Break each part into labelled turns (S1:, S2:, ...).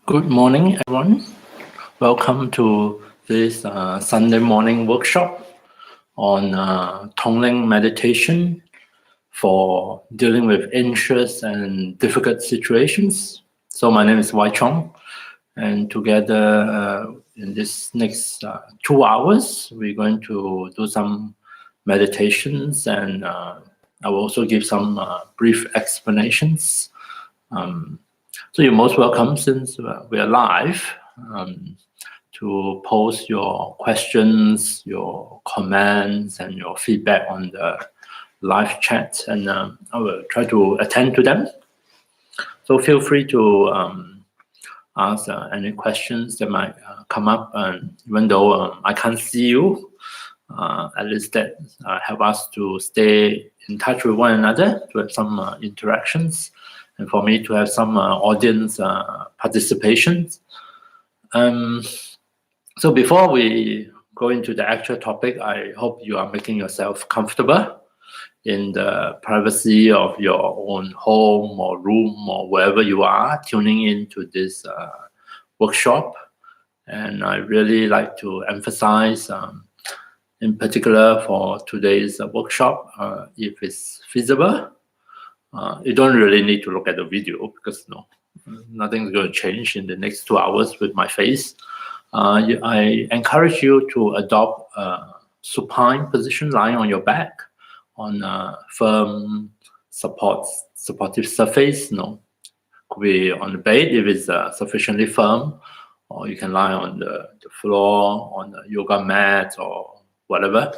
S1: Good morning, everyone. Welcome to this Sunday morning workshop on Tonglen meditation for dealing with anxious and difficult situations. So my name is Wai Cheong, and together in this next 2 hours, we're going to do some meditations, and I will also give some brief explanations. So you're most welcome, since we are live, to post your questions, your comments, and your feedback on the live chat, and I will try to attend to them. So feel free to ask any questions that might come up, and even though I can't see you, at least that help us to stay in touch with one another, to have some interactions, and for me to have some audience participation. So before we go into the actual topic, I hope you are making yourself comfortable in the privacy of your own home or room or wherever you are tuning into this workshop. And I really like to emphasize, in particular for today's workshop, if it's feasible, you don't really need to look at the video, because nothing's going to change in the next 2 hours with my face. I encourage you to adopt a supine position, lying on your back on a firm supportive surface. Could be on the bed if it's sufficiently firm, or you can lie on the floor, on a yoga mat or whatever.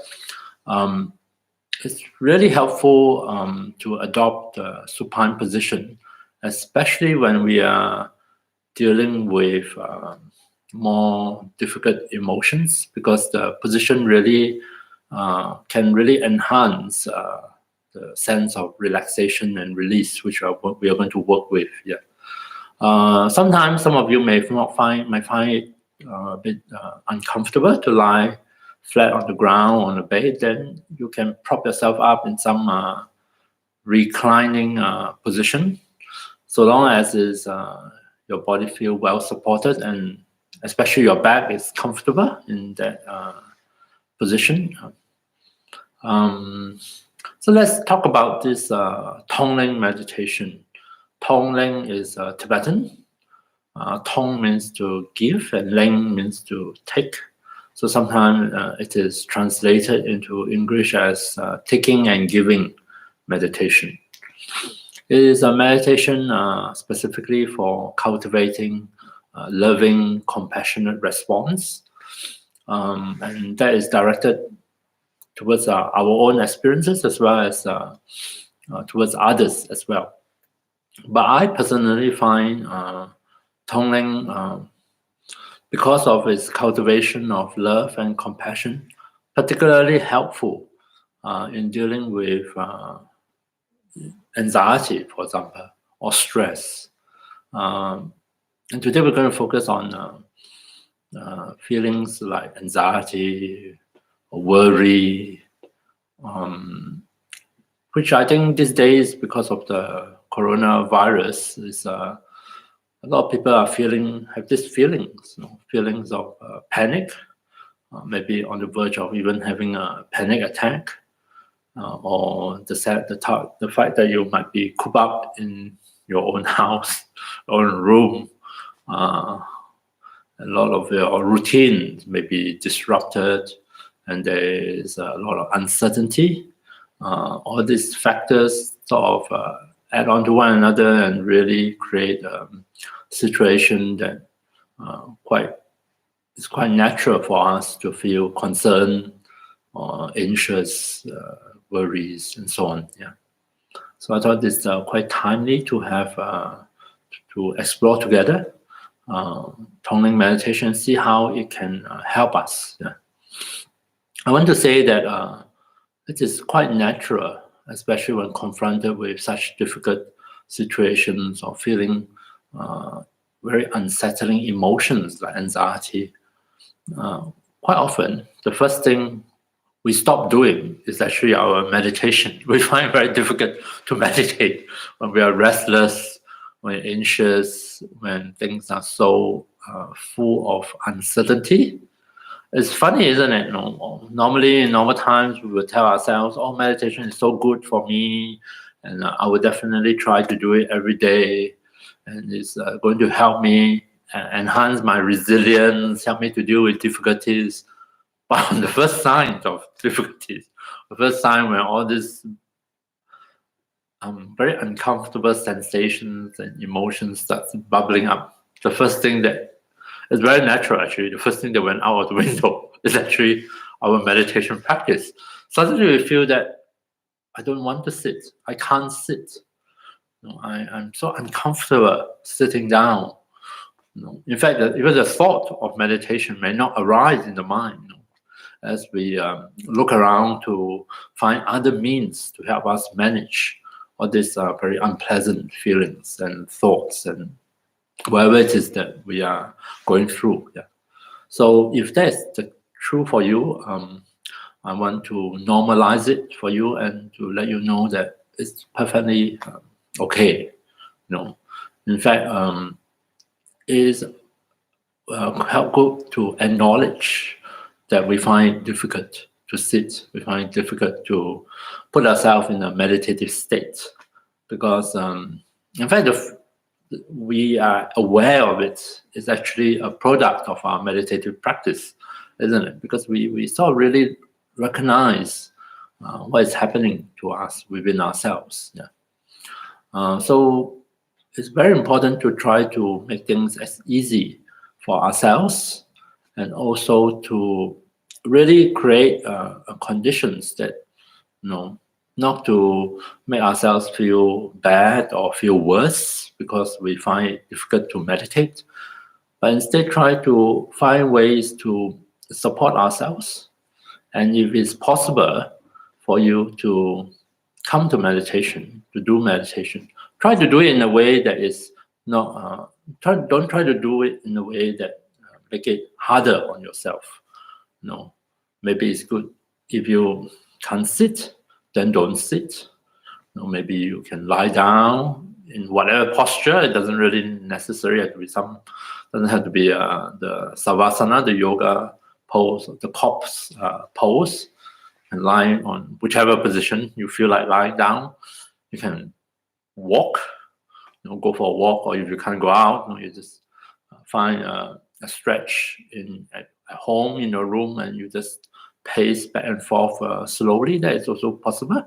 S1: It's really helpful to adopt a supine position, especially when we are dealing with more difficult emotions, because the position really can really enhance the sense of relaxation and release, which we are going to work with. Sometimes some of you may find it a bit uncomfortable to lie flat on the ground on a bed. Then you can prop yourself up in some reclining position, so long as your body feel well supported, and especially your back is comfortable in that position. So let's talk about this Tonglen meditation. Tonglen is Tibetan. Tong means to give, and Len means to take. So sometimes it is translated into English as taking and giving meditation. It is a meditation specifically for cultivating loving, compassionate response, and that is directed towards our own experiences, as well as towards others as well. But I personally find Tonglen, because of its cultivation of love and compassion, particularly helpful in dealing with anxiety, for example, or stress. And today we're going to focus on feelings like anxiety or worry, which I think these days, because of the coronavirus, is a lot of people have these feelings, feelings of panic, maybe on the verge of even having a panic attack, or the fact that you might be cooped up in your own house, own room. A lot of your routines may be disrupted, and there is a lot of uncertainty. All these factors sort of add on to one another and really create a situation that it's quite natural for us to feel concerned or anxious, worries, and so on. So I thought it's quite timely to have to explore together Tonglen meditation, see how it can help us. I want to say that it is quite natural, especially when confronted with such difficult situations or feeling very unsettling emotions like anxiety. Quite often, the first thing we stop doing is actually our meditation. We find it very difficult to meditate when we are restless, when you're anxious, when things are so full of uncertainty. It's funny, isn't it? Normally, in normal times, we would tell ourselves, "Oh, meditation is so good for me, and I will definitely try to do it every day, and it's going to help me enhance my resilience, help me to deal with difficulties." But on the first sign of difficulties, the first sign when all these very uncomfortable sensations and emotions starts bubbling up, the first thing that it's very natural, actually. The first thing that went out of the window is actually our meditation practice. Suddenly we feel that I don't want to sit. I can't sit. I'm so uncomfortable sitting down. In fact, even the thought of meditation may not arise in the mind as we look around to find other means to help us manage all these very unpleasant feelings and thoughts and whatever it is that we are going through. Yeah. So if that's true for you, I want to normalize it for you and to let you know that it's perfectly okay. In fact, it is helpful to acknowledge that we find it difficult to sit. We find it difficult to put ourselves in a meditative state because, in fact, we are aware of it is actually a product of our meditative practice, isn't it? Because we sort of really recognize what is happening to us within ourselves. Yeah. So it's very important to try to make things as easy for ourselves and also to really create conditions that, not to make ourselves feel bad or feel worse because we find it difficult to meditate, but instead try to find ways to support ourselves. And if it's possible for you to come to meditation, to do meditation, try to do it in a way that is not, don't try to do it in a way that make it harder on yourself. Maybe it's good if you can't sit, then don't sit. Maybe you can lie down in whatever posture. It doesn't really necessarily have to be doesn't have to be the savasana, the yoga pose, the corpse pose, and lie on whichever position you feel like lying down. You can walk, go for a walk, or if you can't go out, you just find a stretch at home in your room, and you just pace back and forth slowly. That is also possible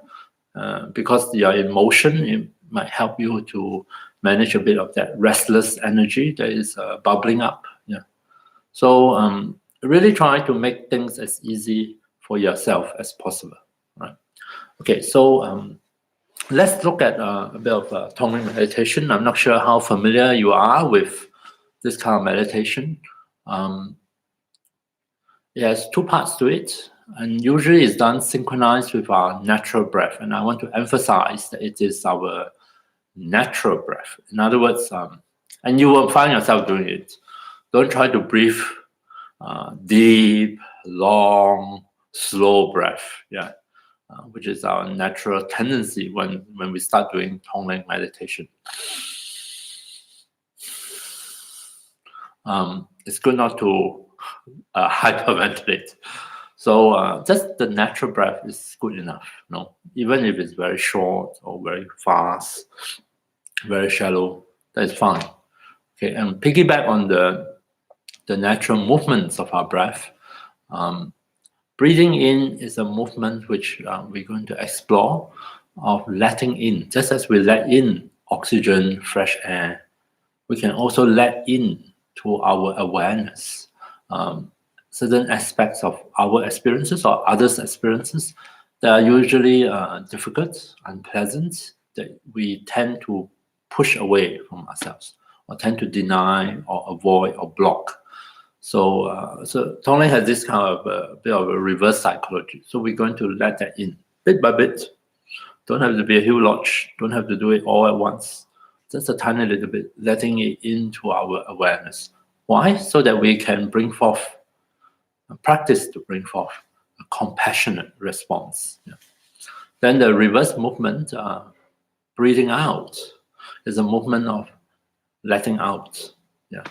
S1: because you're in motion. It might help you to manage a bit of that restless energy that is bubbling up. Yeah. So really try to make things as easy for yourself as possible. Right. Okay. So let's look at a bit of Tonglen meditation. I'm not sure how familiar you are with this kind of meditation. It has two parts to it, and usually it's done synchronized with our natural breath. And I want to emphasize that it is our natural breath. In other words, and you will find yourself doing it. Don't try to breathe deep, long, slow breath. Yeah. Which is our natural tendency when we start doing Tonglen meditation. It's good not to hyperventilate. So just the natural breath is good enough. Even if it's very short or very fast, very shallow, that's fine. Okay, and piggyback on the natural movements of our breath. Breathing in is a movement which we're going to explore of letting in. Just as we let in oxygen, fresh air, we can also let in to our awareness certain aspects of our experiences or others' experiences that are usually difficult, unpleasant, that we tend to push away from ourselves or tend to deny or avoid or block. So Tonglen has this kind of a bit of a reverse psychology. So we're going to let that in bit by bit. Don't have to be a huge lot. Don't have to do it all at once. Just a tiny little bit, letting it into our awareness. Why? So that we can bring forth, practice to bring forth a compassionate response. Yeah. Then the reverse movement, breathing out, is a movement of letting out. Yeah.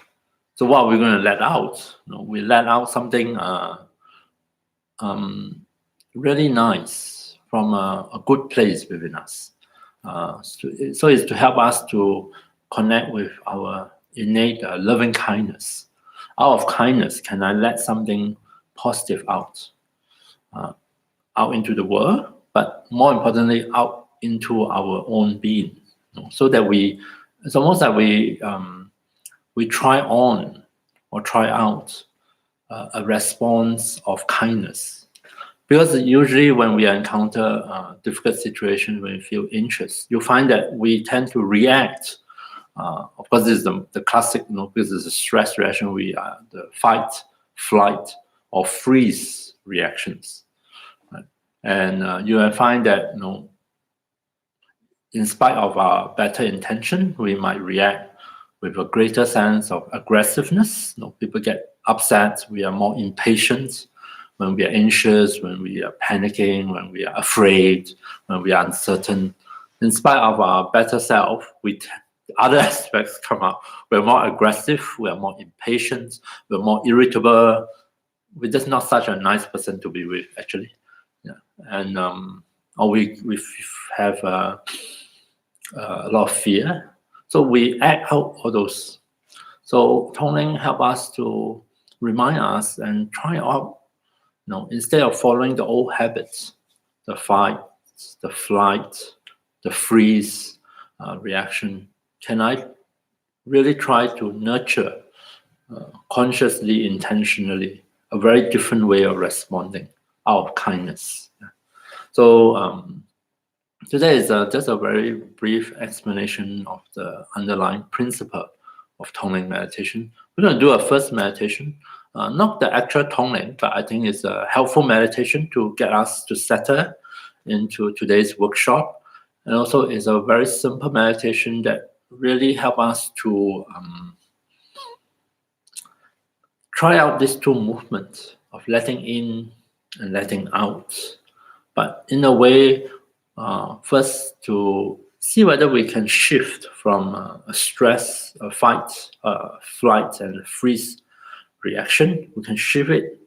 S1: So what are we going to let out? We let out something really nice from a good place within us. So it's to help us to connect with our innate loving kindness. Out of kindness, can I let something positive out into the world, but more importantly, out into our own being, so that it's almost like we try on or try out a response of kindness. Because usually when we encounter difficult situations, when we feel anxious, you find that we tend to react. Of course, this is the classic, because it's a stress reaction. The fight, flight, or freeze reactions. Right? And you will find that, in spite of our better intention, we might react with a greater sense of aggressiveness. People get upset. We are more impatient when we are anxious, when we are panicking, when we are afraid, when we are uncertain. In spite of our better self, other aspects come out. We're more aggressive. We are more impatient. We're more irritable. We're just not such a nice person to be with, actually. Yeah. And or we have a lot of fear. So we act out all those. So Tonglen help us to remind us and try out, instead of following the old habits, the fight, the flight, the freeze reaction, can I really try to nurture consciously, intentionally, a very different way of responding out of kindness? So today is just a very brief explanation of the underlying principle of Tonglen meditation. We're going to do a first meditation, not the actual Tonglen, but I think it's a helpful meditation to get us to settle into today's workshop. And also it's a very simple meditation that really help us to try out these two movements of letting in and letting out. But in a way, first to see whether we can shift from a stress, a fight, flight, and freeze reaction. We can shift it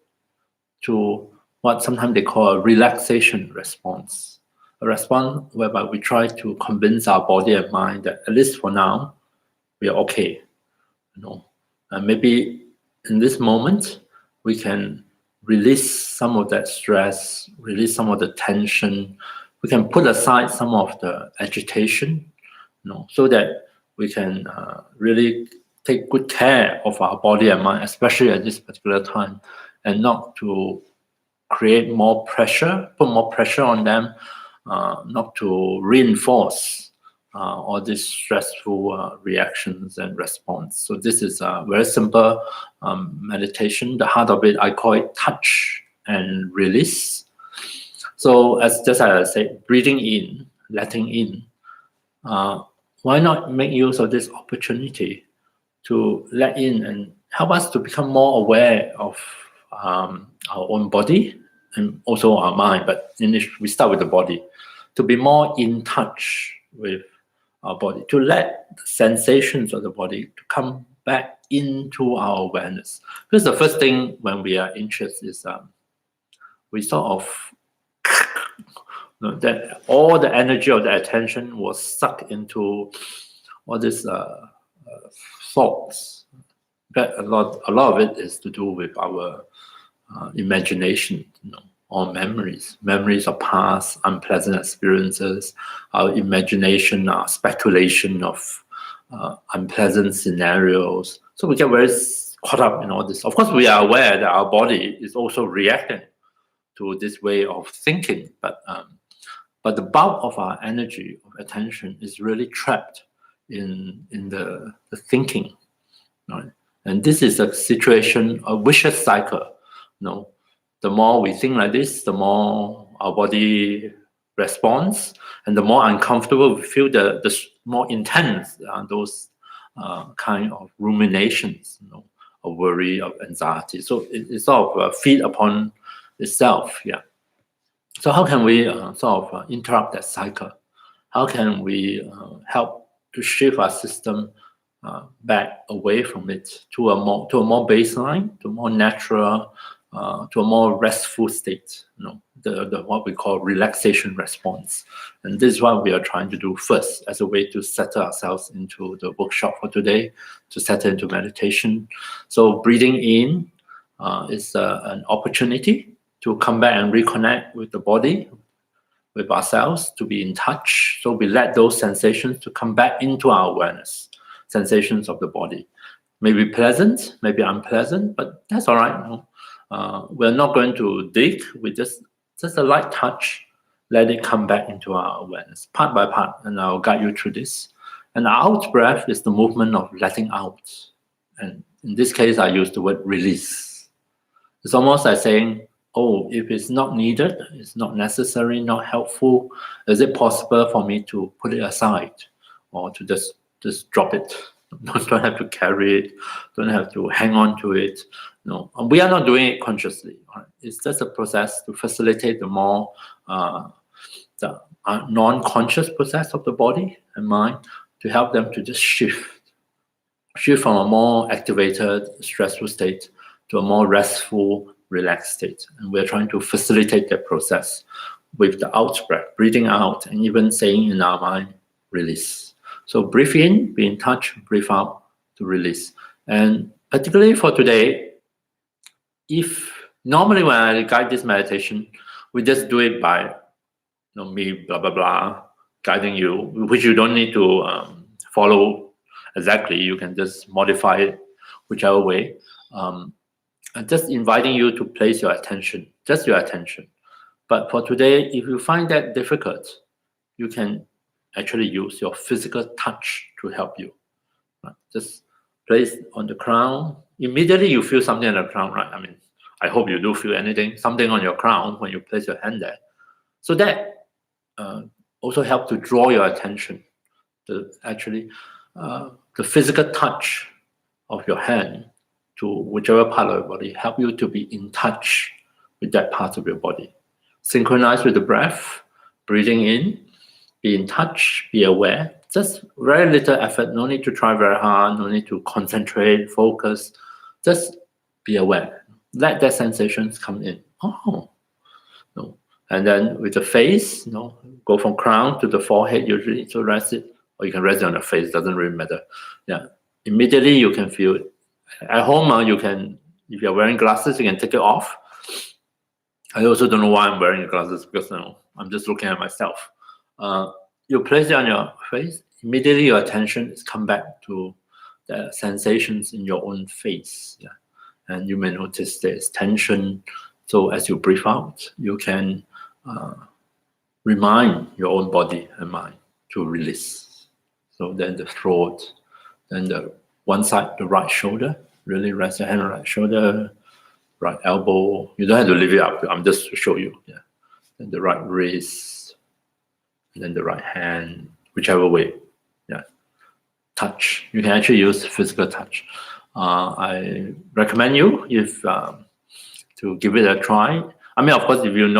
S1: to what sometimes they call a relaxation response. A response whereby we try to convince our body and mind that at least for now, we are okay. And maybe in this moment, we can release some of that stress, release some of the tension. We can put aside some of the agitation, so that we can really take good care of our body and mind, especially at this particular time, and not to create more pressure, put more pressure on them, not to reinforce all these stressful reactions and response. So this is a very simple meditation. The heart of it, I call it touch and release. So as I said, breathing in, letting in. Why not make use of this opportunity to let in and help us to become more aware of our own body and also our mind. But we start with the body, to be more in touch with our body, to let the sensations of the body to come back into our awareness. Because the first thing when we are anxious is we sort of that all the energy of the attention was sucked into all these thoughts. But a lot of it is to do with our imagination, or memories of past unpleasant experiences, our imagination, our speculation of unpleasant scenarios. So we get very caught up in all this. Of course, we are aware that our body is also reacting to this way of thinking, but the bulk of our energy, of attention, is really trapped in the thinking, right? And this is a situation, a vicious cycle. The more we think like this, the more our body responds, and the more uncomfortable we feel, the more intense those kind of ruminations, of worry, of anxiety. So it sort of feed upon itself. Yeah. So how can we sort of interrupt that cycle? How can we help to shift our system back away from it to a more baseline, to a more natural, to a more restful state. The what we call relaxation response, and this is what we are trying to do first as a way to settle ourselves into the workshop for today, to settle into meditation. So breathing in is an opportunity to come back and reconnect with the body, with ourselves, to be in touch. So we let those sensations to come back into our awareness, sensations of the body. Maybe pleasant, maybe unpleasant, but that's all right. We're not going to dig. We just a light touch, let it come back into our awareness, part by part, and I'll guide you through this. And the out breath is the movement of letting out. And in this case, I use the word release. It's almost like saying, oh, if it's not needed, it's not necessary, not helpful, is it possible for me to put it aside or to just drop it? Don't have to carry it, don't have to hang on to it. No, we are not doing it consciously. Right? It's just a process to facilitate the more non-conscious process of the body and mind, to help them to just shift from a more activated, stressful state to a more restful, relaxed state. And we're trying to facilitate that process with the out breath, breathing out, and even saying in our mind, release. So breathe in, be in touch, breathe out to release. And particularly for today, if normally when I guide this meditation, we just do it by me, blah, blah, blah, guiding you, which you don't need to follow exactly. You can just modify it whichever way. And just inviting you to place your attention, just your attention. But for today, if you find that difficult, you can actually use your physical touch to help you. Right? Just place on the crown. Immediately you feel something on the crown, right? I mean, I hope you do feel something on your crown when you place your hand there. So that also helps to draw your attention to actually the physical touch of your hand to whichever part of your body, help you to be in touch with that part of your body. Synchronize with the breath, breathing in, be in touch, be aware. Just very little effort, no need to try very hard, no need to concentrate, focus. Just be aware. Let that sensations come in. Oh, no. And then with the face, go from crown to the forehead usually, so rest it, or you can rest it on the face, doesn't really matter. Yeah, immediately you can feel it. At home, you can, if you're wearing glasses, you can take it off. I also don't know why I'm wearing glasses, because I'm just looking at myself. You place it on your face, immediately your attention is come back to the sensations in your own face. Yeah. And you may notice there's tension. So as you breathe out, you can remind your own body and mind to release. So then the throat, then the one side, the right shoulder, really rest your hand on the right shoulder, right elbow. You don't have to leave it up. I'm just to show you. Yeah. Then the right wrist, and then the right hand, whichever way. Yeah. Touch. You can actually use physical touch. I recommend you to give it a try. I mean, of course, if you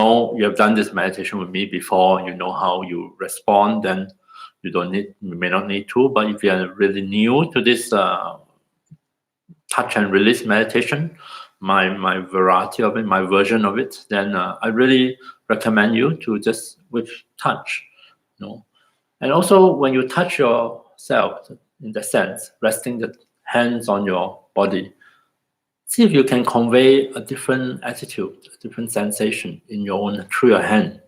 S1: have done this meditation with me before, you know how you respond, then you may not need to. But if you are really new to this touch and release meditation, my variety of it, my version of it, then I really recommend you to just with touch, And also when you touch yourself, in the sense, resting the hands on your body, see if you can convey a different attitude, a different sensation in your own through your hand.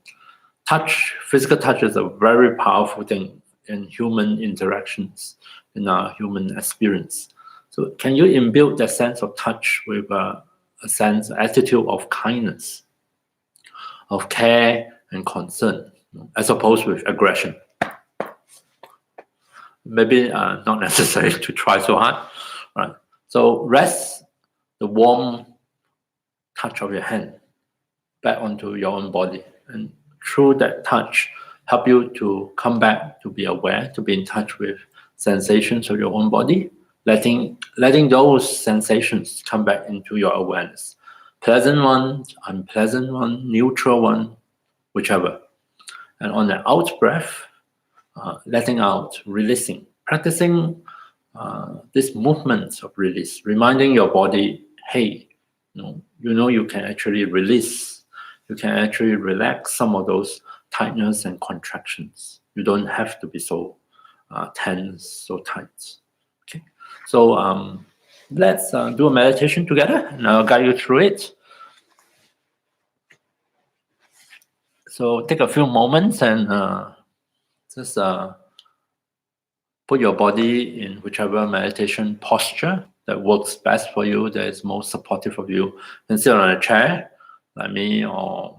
S1: Touch, physical touch is a very powerful thing in human interactions, in our human experience. So can you imbue that sense of touch with a attitude of kindness, of care and concern, as opposed with aggression? Maybe not necessary to try so hard, right? So rest the warm touch of your hand back onto your own body, and through that touch, help you to come back, to be aware, to be in touch with sensations of your own body, letting those sensations come back into your awareness. Pleasant one, unpleasant one, neutral one, whichever. And on the out breath, letting out, releasing, practicing this movement of release, reminding your body, hey, you can actually release, you can actually relax some of those tightness and contractions. You don't have to be so tense, so tight. Okay, so let's do a meditation together, and I'll guide you through it. So take a few moments and just put your body in whichever meditation posture that works best for you, that is most supportive of you. You can sit on a chair, like me, or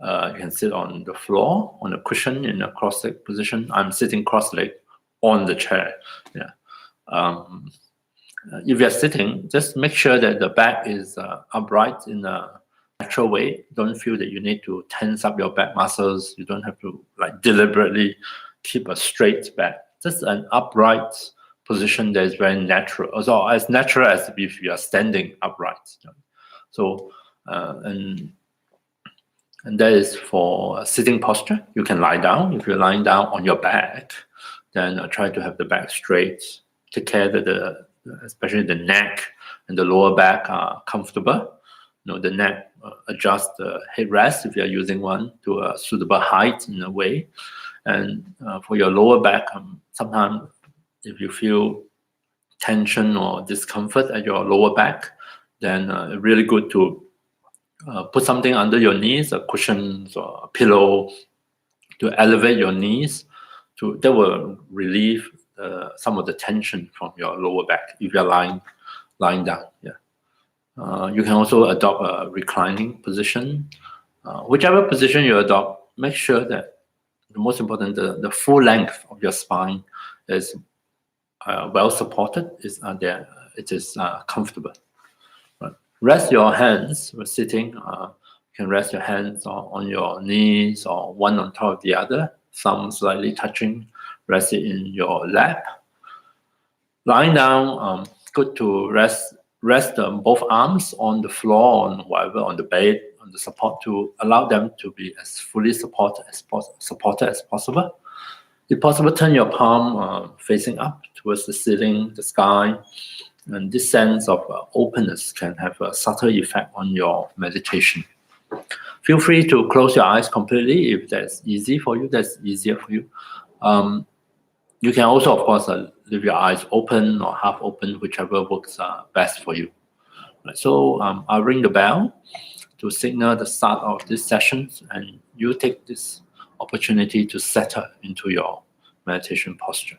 S1: you can sit on the floor, on a cushion in a cross-leg position. I'm sitting cross-legged on the chair. Yeah. If you're sitting, just make sure that the back is upright in a natural way. Don't feel that you need to tense up your back muscles. You don't have to deliberately keep a straight back. Just an upright position that is very natural, so as natural as if you are standing upright. So and that is for sitting posture. You can lie down. If you're lying down on your back, then try to have the back straight. Take care that especially the neck and the lower back are comfortable. The neck, adjust the headrest if you're using one to a suitable height in a way. And for your lower back, sometimes if you feel tension or discomfort at your lower back, then it's really good to put something under your knees, a cushion or a pillow, to elevate your knees. That will relieve some of the tension from your lower back if you're lying down. Yeah. You can also adopt a reclining position. Whichever position you adopt, make sure that the most important, the full length of your spine is well supported. It is comfortable. Right. Rest your hands when sitting. You can rest your hands on your knees or one on top of the other, thumb slightly touching. Rest it in your lap. Lying down, good to rest both arms on the floor, on whatever, on the bed, on the support, to allow them to be as fully supported as possible. If possible, turn your palm facing up towards the ceiling, the sky, and this sense of openness can have a subtle effect on your meditation. Feel free to close your eyes completely if that's easy for you. That's easier for you. You can also, of course, leave your eyes open or half open, whichever works best for you. Right, so I'll ring the bell to signal the start of this session, and you take this opportunity to settle into your meditation posture.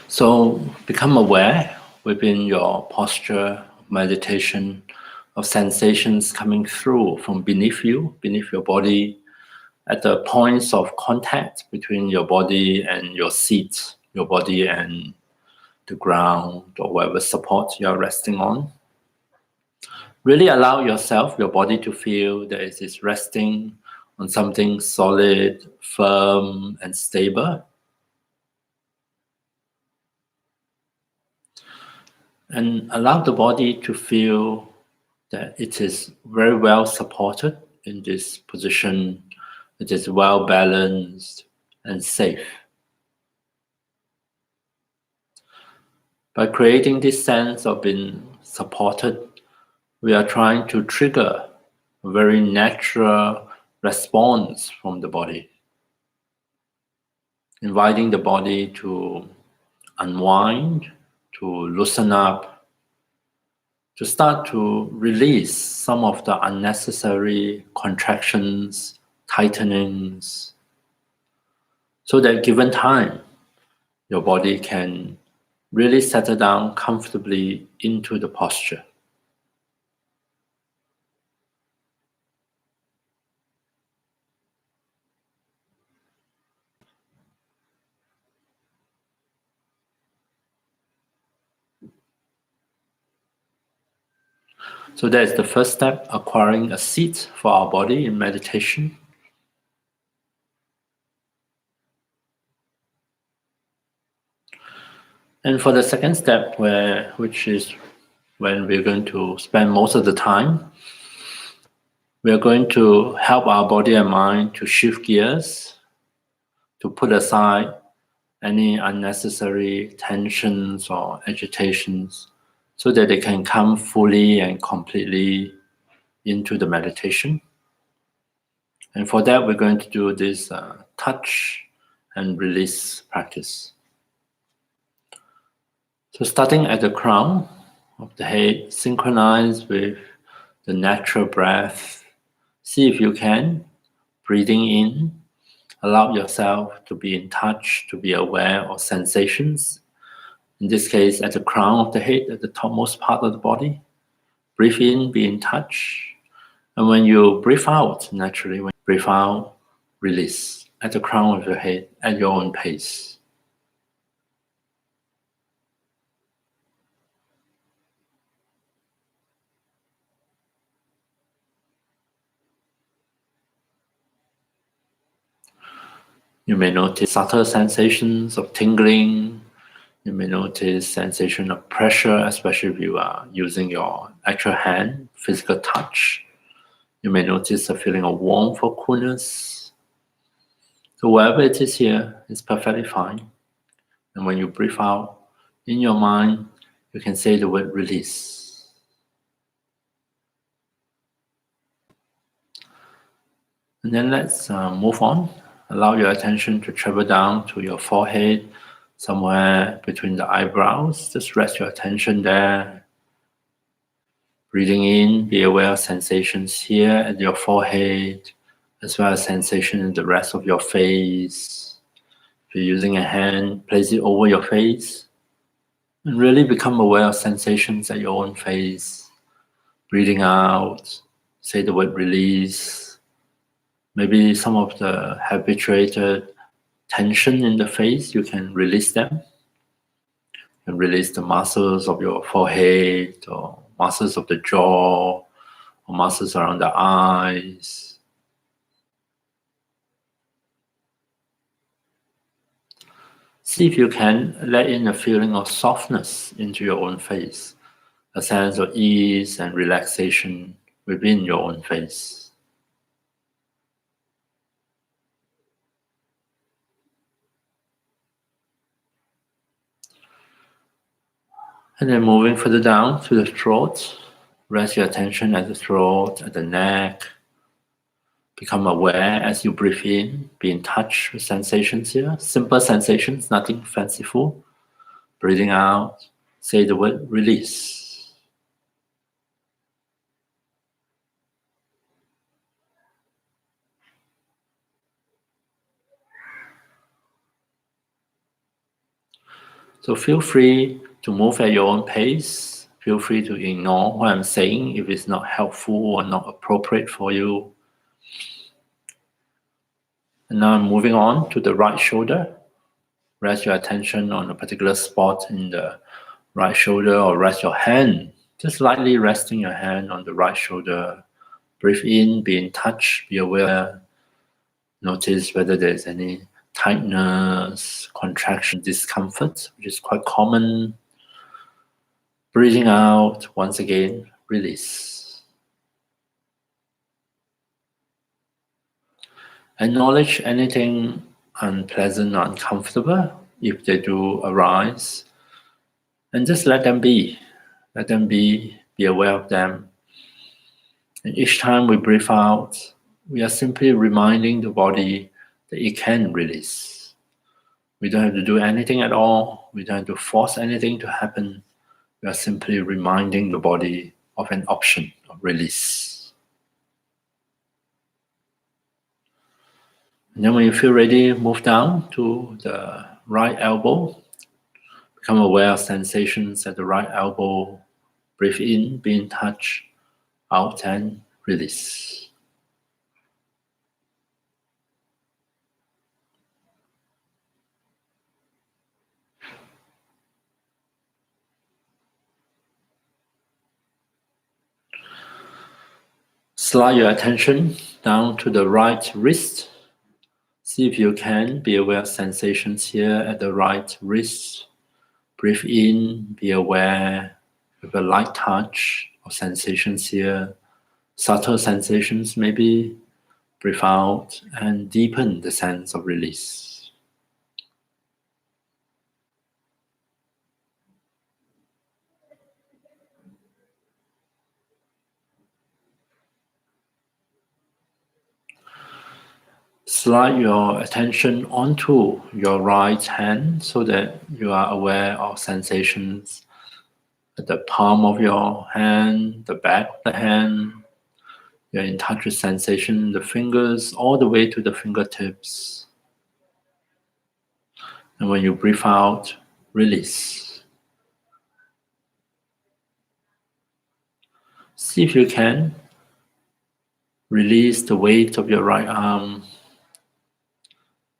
S1: So become aware within your posture, meditation, of sensations coming through from beneath you, beneath your body, at the points of contact between your body and your seat, your body and the ground or whatever support you're resting on. Really allow yourself, your body, to feel that it is resting on something solid, firm, and stable. And allow the body to feel that it is very well supported in this position. It is well balanced and safe. By creating this sense of being supported, we are trying to trigger a very natural response from the body, inviting the body to unwind, to loosen up, to start to release some of the unnecessary contractions, tightenings, so that given time, your body can really settle down comfortably into the posture. So that is the first step, acquiring a seat for our body in meditation. And for the second step, which is when we're going to spend most of the time, we're going to help our body and mind to shift gears, to put aside any unnecessary tensions or agitations so that they can come fully and completely into the meditation. And for that, we're going to do this touch and release practice. So starting at the crown of the head, synchronize with the natural breath. See if you can, breathing in, allow yourself to be in touch, to be aware of sensations. In this case, at the crown of the head, at the topmost part of the body. Breathe in, be in touch. And when you breathe out, naturally, when you breathe out, release at the crown of your head at your own pace. You may notice subtle sensations of tingling. You may notice sensation of pressure, especially if you are using your actual hand, physical touch. You may notice a feeling of warmth or coolness. So wherever it is here, it's perfectly fine. And when you breathe out, in your mind, you can say the word release. And then let's move on. Allow your attention to travel down to your forehead, somewhere between the eyebrows. Just rest your attention there. Breathing in, be aware of sensations here at your forehead, as well as sensation in the rest of your face. If you're using a hand, place it over your face and really become aware of sensations at your own face. Breathing out, say the word release. Maybe some of the habituated tension in the face, you can release them. And release the muscles of your forehead or muscles of the jaw or muscles around the eyes. See if you can let in a feeling of softness into your own face, a sense of ease and relaxation within your own face. And then moving further down to the throat, rest your attention at the throat, at the neck. Become aware as you breathe in, be in touch with sensations here. Simple sensations, nothing fanciful. Breathing out, say the word release. So feel free to move at your own pace. Feel free to ignore what I'm saying if it's not helpful or not appropriate for you. And now I'm moving on to the right shoulder. Rest your attention on a particular spot in the right shoulder or rest your hand. Just lightly resting your hand on the right shoulder. Breathe in, be in touch, be aware. Notice whether there's any tightness, contraction, discomfort, which is quite common. Breathing out, once again, release. Acknowledge anything unpleasant or uncomfortable if they do arise. And just let them be. Let them be aware of them. And each time we breathe out, we are simply reminding the body that it can release. We don't have to do anything at all. We don't have to force anything to happen. We are simply reminding the body of an option of release. And then when you feel ready, move down to the right elbow. Become aware of sensations at the right elbow. Breathe in, be in touch. Out and release. Slide your attention down to the right wrist. See if you can be aware of sensations here at the right wrist. Breathe in, be aware of a light touch of sensations here, subtle sensations maybe. Breathe out and deepen the sense of release. Slide your attention onto your right hand so that you are aware of sensations at the palm of your hand, the back of the hand. You're in touch with sensation, the fingers, all the way to the fingertips. And when you breathe out, release. See if you can release the weight of your right arm.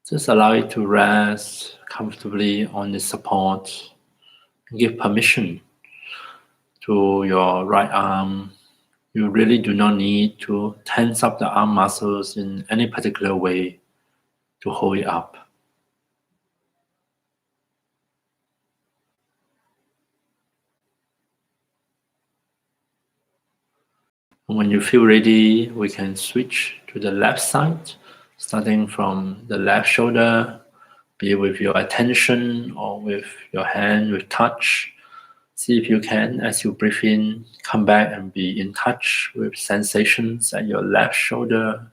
S1: Just allow it to rest comfortably on the support. Give permission to your right arm. You really do not need to tense up the arm muscles in any particular way to hold it up. And when you feel ready, we can switch to the left side, starting from the left shoulder, be it with your attention or with your hand, with touch. See if you can, as you breathe in, come back and be in touch with sensations at your left shoulder.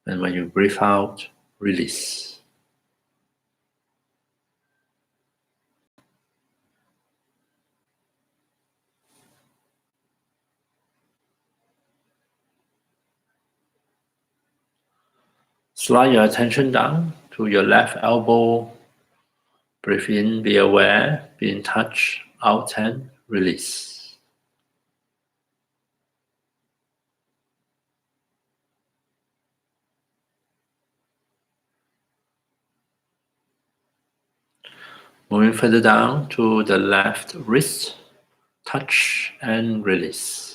S1: And when you breathe out, release. Slide your attention down to your left elbow. Breathe in, be aware, be in touch, out and release. Moving further down to the left wrist, touch and release.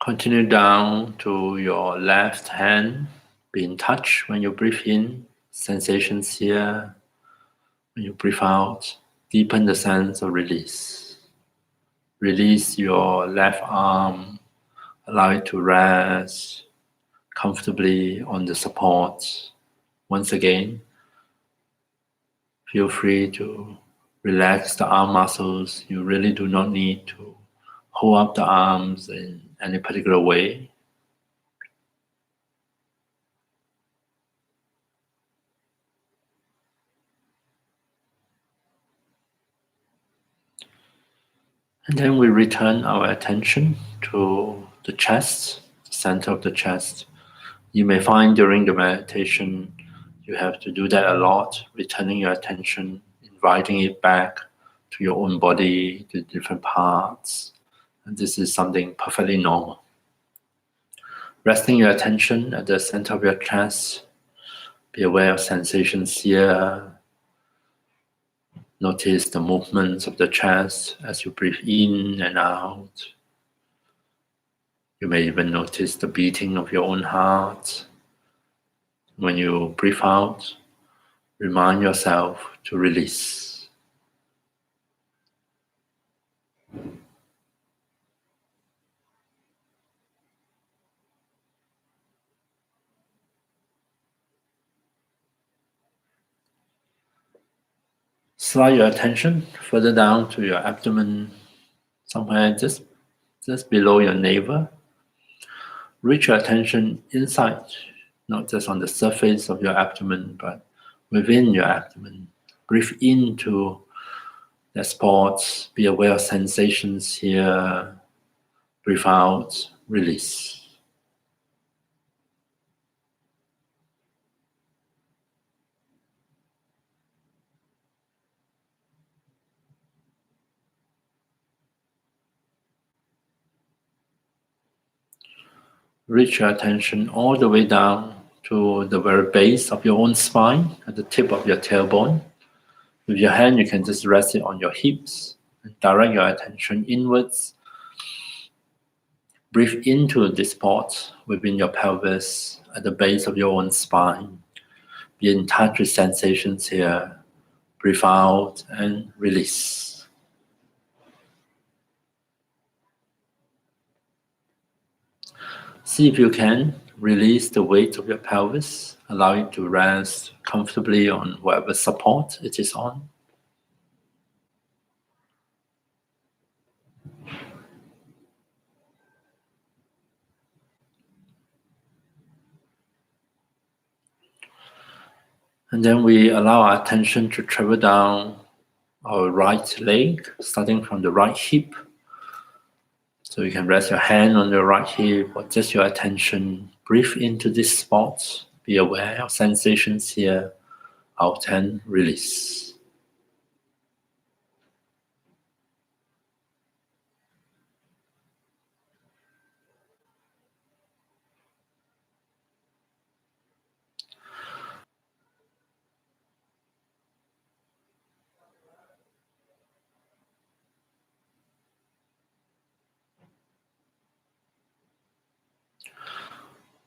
S1: Continue down to your left hand. Be in touch when you breathe in, sensations here. When you breathe out, deepen the sense of release. Release your left arm, allow it to rest comfortably on the support. Once again, feel free to relax the arm muscles. You really do not need to hold up the arms in any particular way. And then we return our attention to the chest, the center of the chest. You may find during the meditation you have to do that a lot, returning your attention, inviting it back to your own body, to different parts. And this is something perfectly normal. Resting your attention at the center of your chest, be aware of sensations here. Notice the movements of the chest as you breathe in and out. You may even notice the beating of your own heart. When you breathe out, remind yourself to release. Slide your attention further down to your abdomen, somewhere just below your navel. Reach your attention inside, not just on the surface of your abdomen, but within your abdomen. Breathe into that spot, be aware of sensations here. Breathe out, release. Reach your attention all the way down to the very base of your own spine, at the tip of your tailbone. With your hand, you can just rest it on your hips and direct your attention inwards. Breathe into this spot within your pelvis at the base of your own spine. Be in touch with sensations here. Breathe out and release. See if you can release the weight of your pelvis. Allow it to rest comfortably on whatever support it is on. And then we allow our attention to travel down our right leg, starting from the right hip. So you can rest your hand on the right hip or just your attention. Breathe into this spot. Be aware of sensations here. Out and release.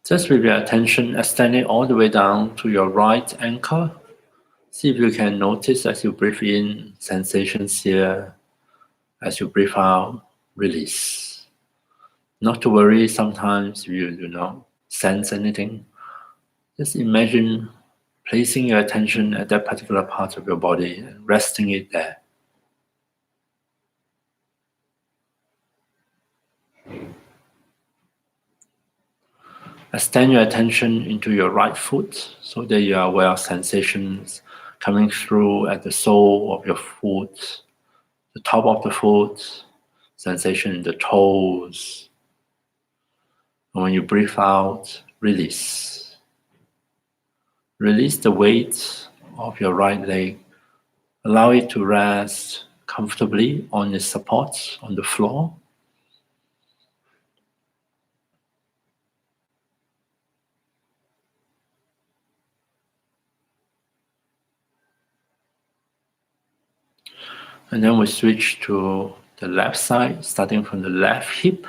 S1: Just with your attention extending all the way down to your right ankle. See if you can notice as you breathe in sensations here. As you breathe out, release. Not to worry sometimes if you do not sense anything. Just imagine placing your attention at that particular part of your body and resting it there. Extend your attention into your right foot so that you are aware of sensations coming through at the sole of your foot, the top of the foot, sensation in the toes. And when you breathe out, release. Release the weight of your right leg. Allow it to rest comfortably on its support on the floor. And then we switch to the left side, starting from the left hip.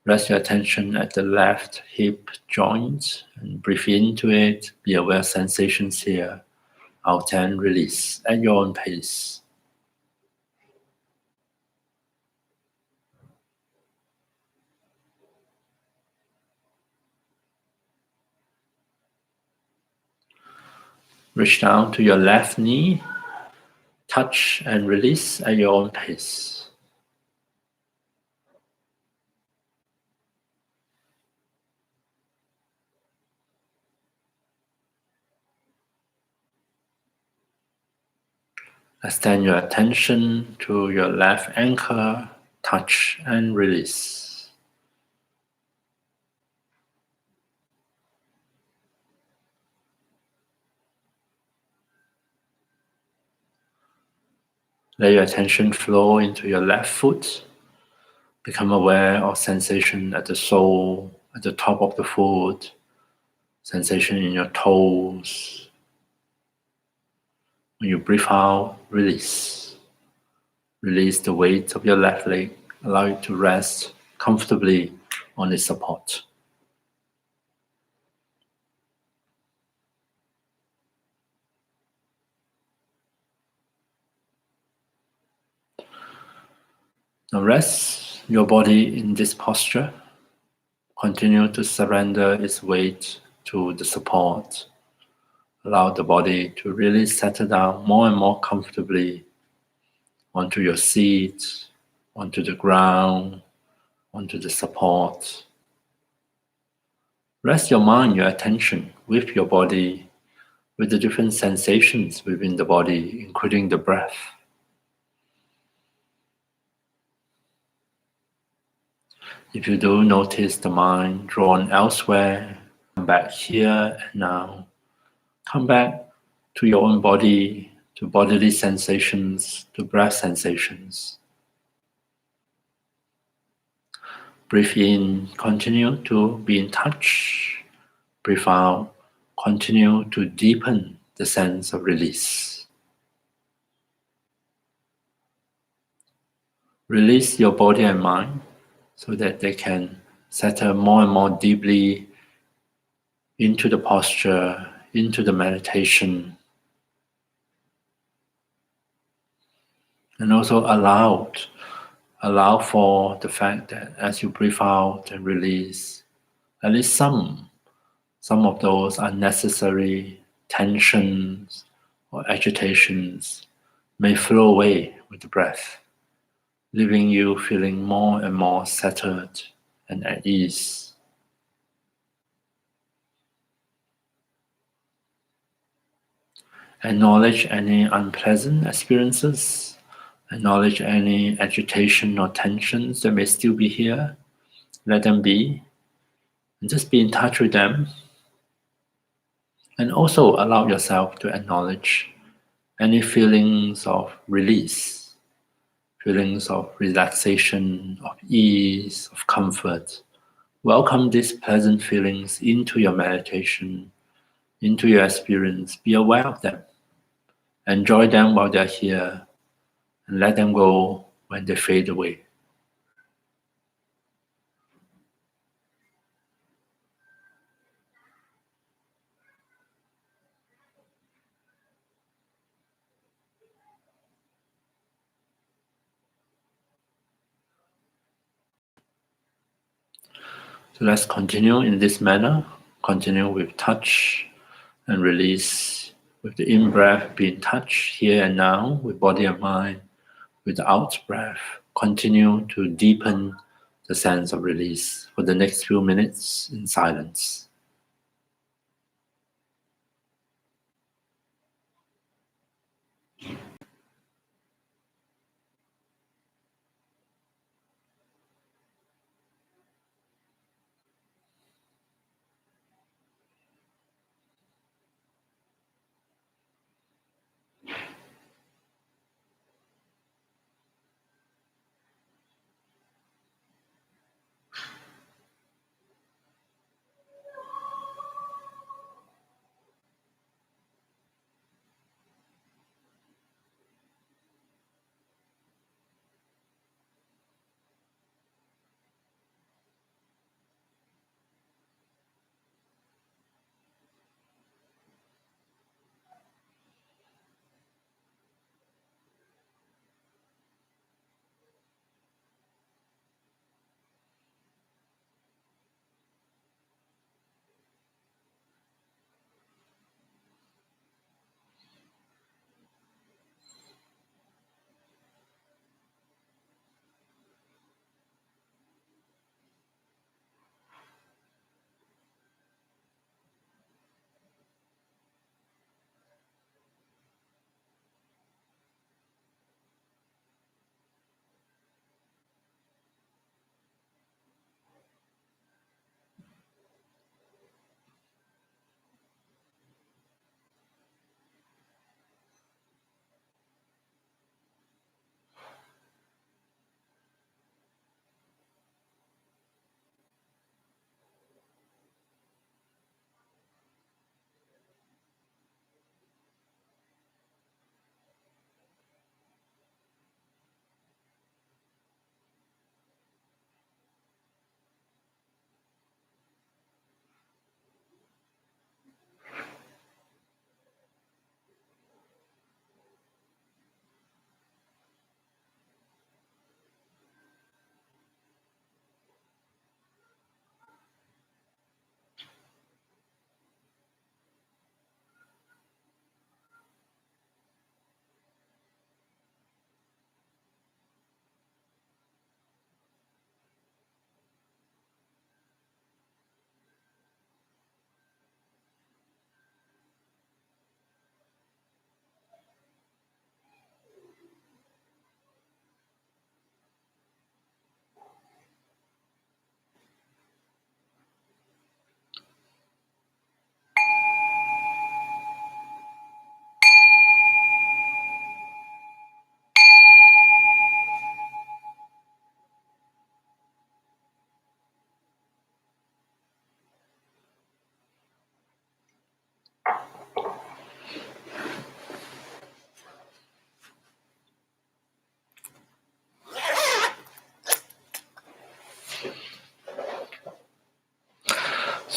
S1: Rest your attention at the left hip joint and breathe into it. Be aware of sensations here. Out and release at your own pace. Reach down to your left knee. Touch and release at your own pace. Extend your attention to your left ankle. Touch and release. Let your attention flow into your left foot. Become aware of sensation at the sole, at the top of the foot, sensation in your toes. When you breathe out, release. Release the weight of your left leg. Allow it to rest comfortably on its support. Now rest your body in this posture. Continue to surrender its weight to the support. Allow the body to really settle down more and more comfortably onto your seat, onto the ground, onto the support. Rest your mind, your attention with your body, with the different sensations within the body, including the breath. If you do notice the mind drawn elsewhere, come back here and now. Come back to your own body, to bodily sensations, to breath sensations. Breathe in, continue to be in touch. Breathe out, continue to deepen the sense of release. Release your body and mind so that they can settle more and more deeply into the posture, into the meditation, and also allow for the fact that as you breathe out and release, at least some of those unnecessary tensions or agitations may flow away with the breath, leaving you feeling more and more settled and at ease. Acknowledge any unpleasant experiences, acknowledge any agitation or tensions that may still be here. Let them be, and just be in touch with them. And also allow yourself to acknowledge any feelings of release, feelings of relaxation, of ease, of comfort. Welcome these pleasant feelings into your meditation, into your experience. Be aware of them. Enjoy them while they're here, and let them go when they fade away. So let's continue in this manner. Continue with touch and release. With the in-breath, be in touch here and now with body and mind. With the out-breath, continue to deepen the sense of release for the next few minutes in silence.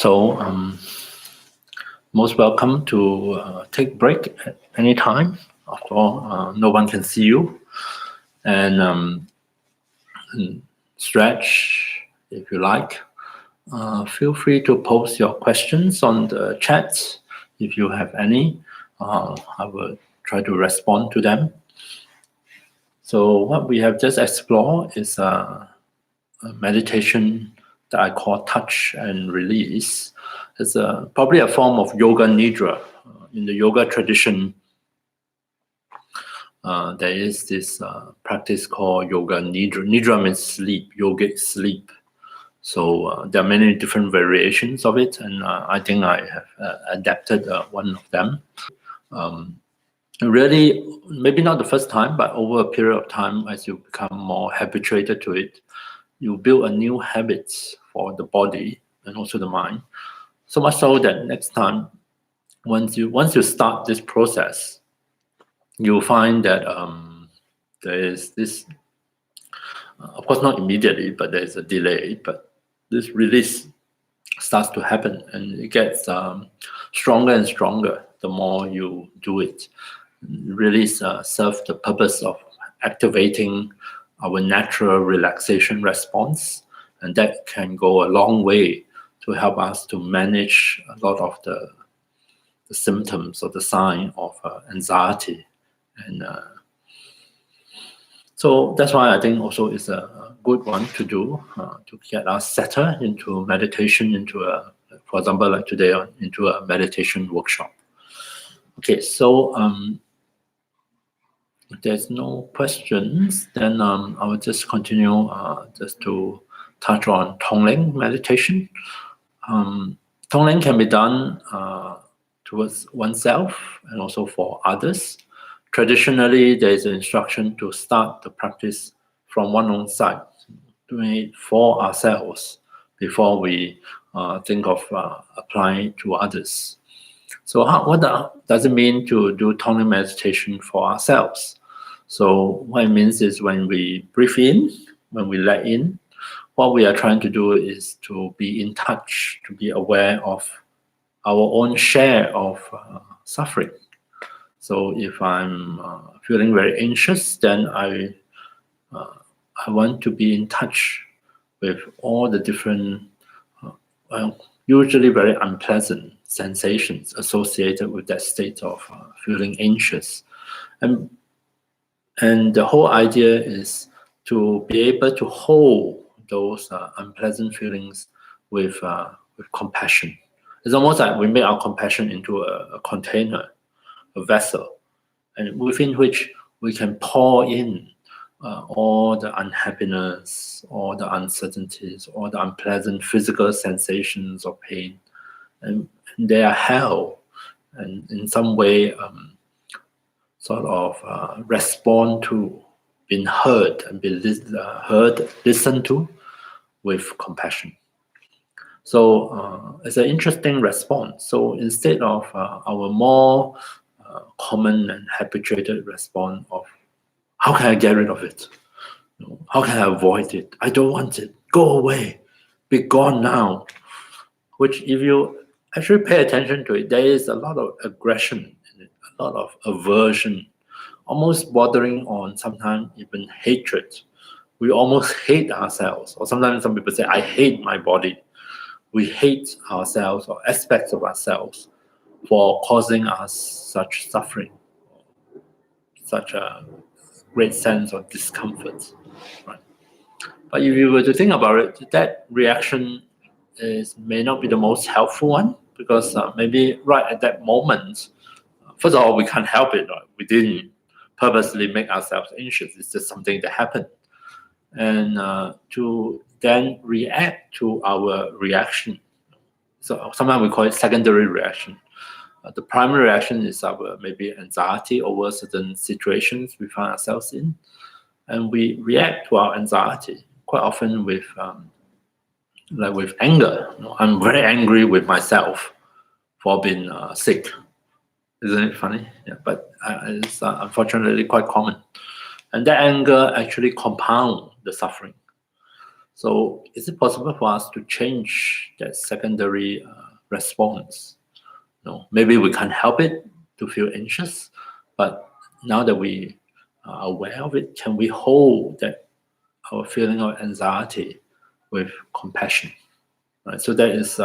S1: So most welcome to take break at any time. After all, no one can see you, and stretch if you like. Feel free to post your questions on the chat if you have any. I will try to respond to them. So what we have just explored is a meditation that I call touch and release. It's probably a form of yoga nidra. In the yoga tradition, there is this practice called yoga nidra. Nidra means sleep, yogic sleep. So there are many different variations of it, and I think I have adapted one of them. Really, maybe not the first time, but over a period of time, as you become more habituated to it, you build a new habit for the body and also the mind. So much so that next time, once you start this process, you'll find that there is this, of course not immediately, but there's a delay, but this release starts to happen, and it gets stronger and stronger the more you do it. Release serves the purpose of activating our natural relaxation response, and that can go a long way to help us to manage a lot of the symptoms or the sign of anxiety. And so that's why I think also it's a good one to do to get us settled into meditation, into for example, like today, into a meditation workshop. Okay, so if there's no questions, then I will just continue just to touch on Tonglen meditation. Tonglen can be done towards oneself and also for others. Traditionally, there is an instruction to start the practice from one own side, doing it for ourselves before we think of applying it to others. So what does it mean to do Tonglen meditation for ourselves? So what it means is when we breathe in, when we let in, what we are trying to do is to be in touch, to be aware of our own share of suffering. So if I'm feeling very anxious, then I want to be in touch with all the different, usually very unpleasant sensations associated with that state of feeling anxious. And the whole idea is to be able to hold those unpleasant feelings with compassion. It's almost like we make our compassion into a container, a vessel, and within which we can pour in all the unhappiness, all the uncertainties, all the unpleasant physical sensations of pain. And they are held, and in some way sort of respond to, being heard and be listened to with compassion. So it's an interesting response. So instead of our more common and habituated response of how can I get rid of it? How can I avoid it? I don't want it. Go away. Be gone now. Which if you actually pay attention to it, there is a lot of aggression in it, a lot of aversion, almost bordering on sometimes even hatred. We almost hate ourselves. Or sometimes some people say, I hate my body. We hate ourselves or aspects of ourselves for causing us such suffering, such a great sense of discomfort. Right? But if you were to think about it, that reaction may not be the most helpful one, because maybe right at that moment, first of all, we can't help it. Right? We didn't purposely make ourselves anxious. It's just something that happened. And to then react to our reaction. So sometimes we call it secondary reaction. The primary reaction is our maybe anxiety over certain situations we find ourselves in. And we react to our anxiety quite often with with anger. I'm very angry with myself for being sick. Isn't it funny? Yeah, but it's unfortunately quite common. And that anger actually compounds the suffering. So is it possible for us to change that secondary response? No, maybe we can't help it to feel anxious, but now that we are aware of it, can we hold that our feeling of anxiety with compassion? Right. So that is,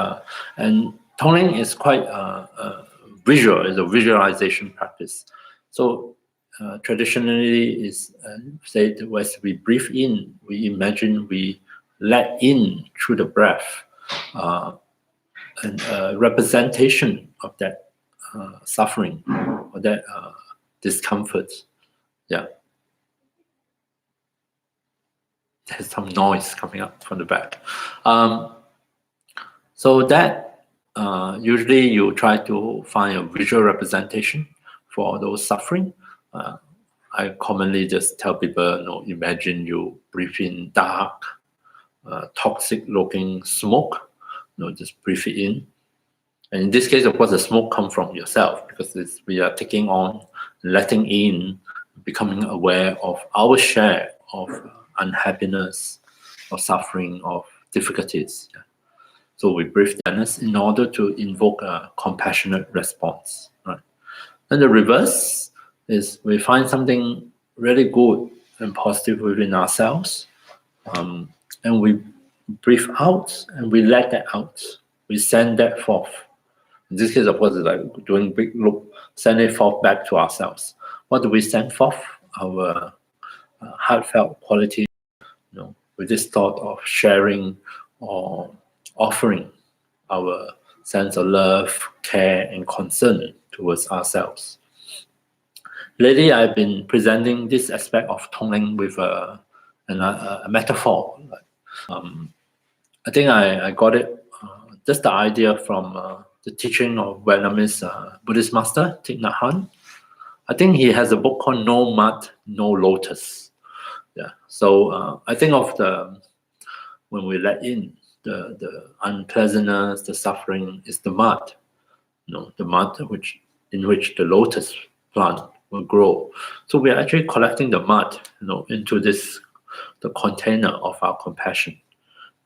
S1: and Tonglen is quite visual. It's a visualization practice. So traditionally, is said as we breathe in, we imagine we let in through the breath, and representation of that suffering or that discomfort. Yeah, there's some noise coming up from the back. So that usually you try to find a visual representation for those suffering. I commonly just tell people, imagine you breathe in dark, toxic-looking smoke. Just breathe it in. And in this case, of course, the smoke comes from yourself because we are taking on, letting in, becoming aware of our share of unhappiness, of suffering, of difficulties. Yeah. So we breathe awareness in order to invoke a compassionate response. Right? And the reverse is we find something really good and positive within ourselves, and we breathe out and we let that out. We send that forth. In this case, of course, it's like doing big loop, send it forth back to ourselves. What do we send forth? Our heartfelt quality, with this thought of sharing or offering our sense of love, care, and concern towards ourselves. Lately, I've been presenting this aspect of Tonglen with a metaphor. I think I got it, just the idea from the teaching of Vietnamese Buddhist master Thich Nhat Hanh. I think he has a book called No Mud, No Lotus. Yeah. So I think of when we let in the unpleasantness, the suffering is the mud, the mud in which the lotus plant will grow. So we are actually collecting the mud, into the container of our compassion.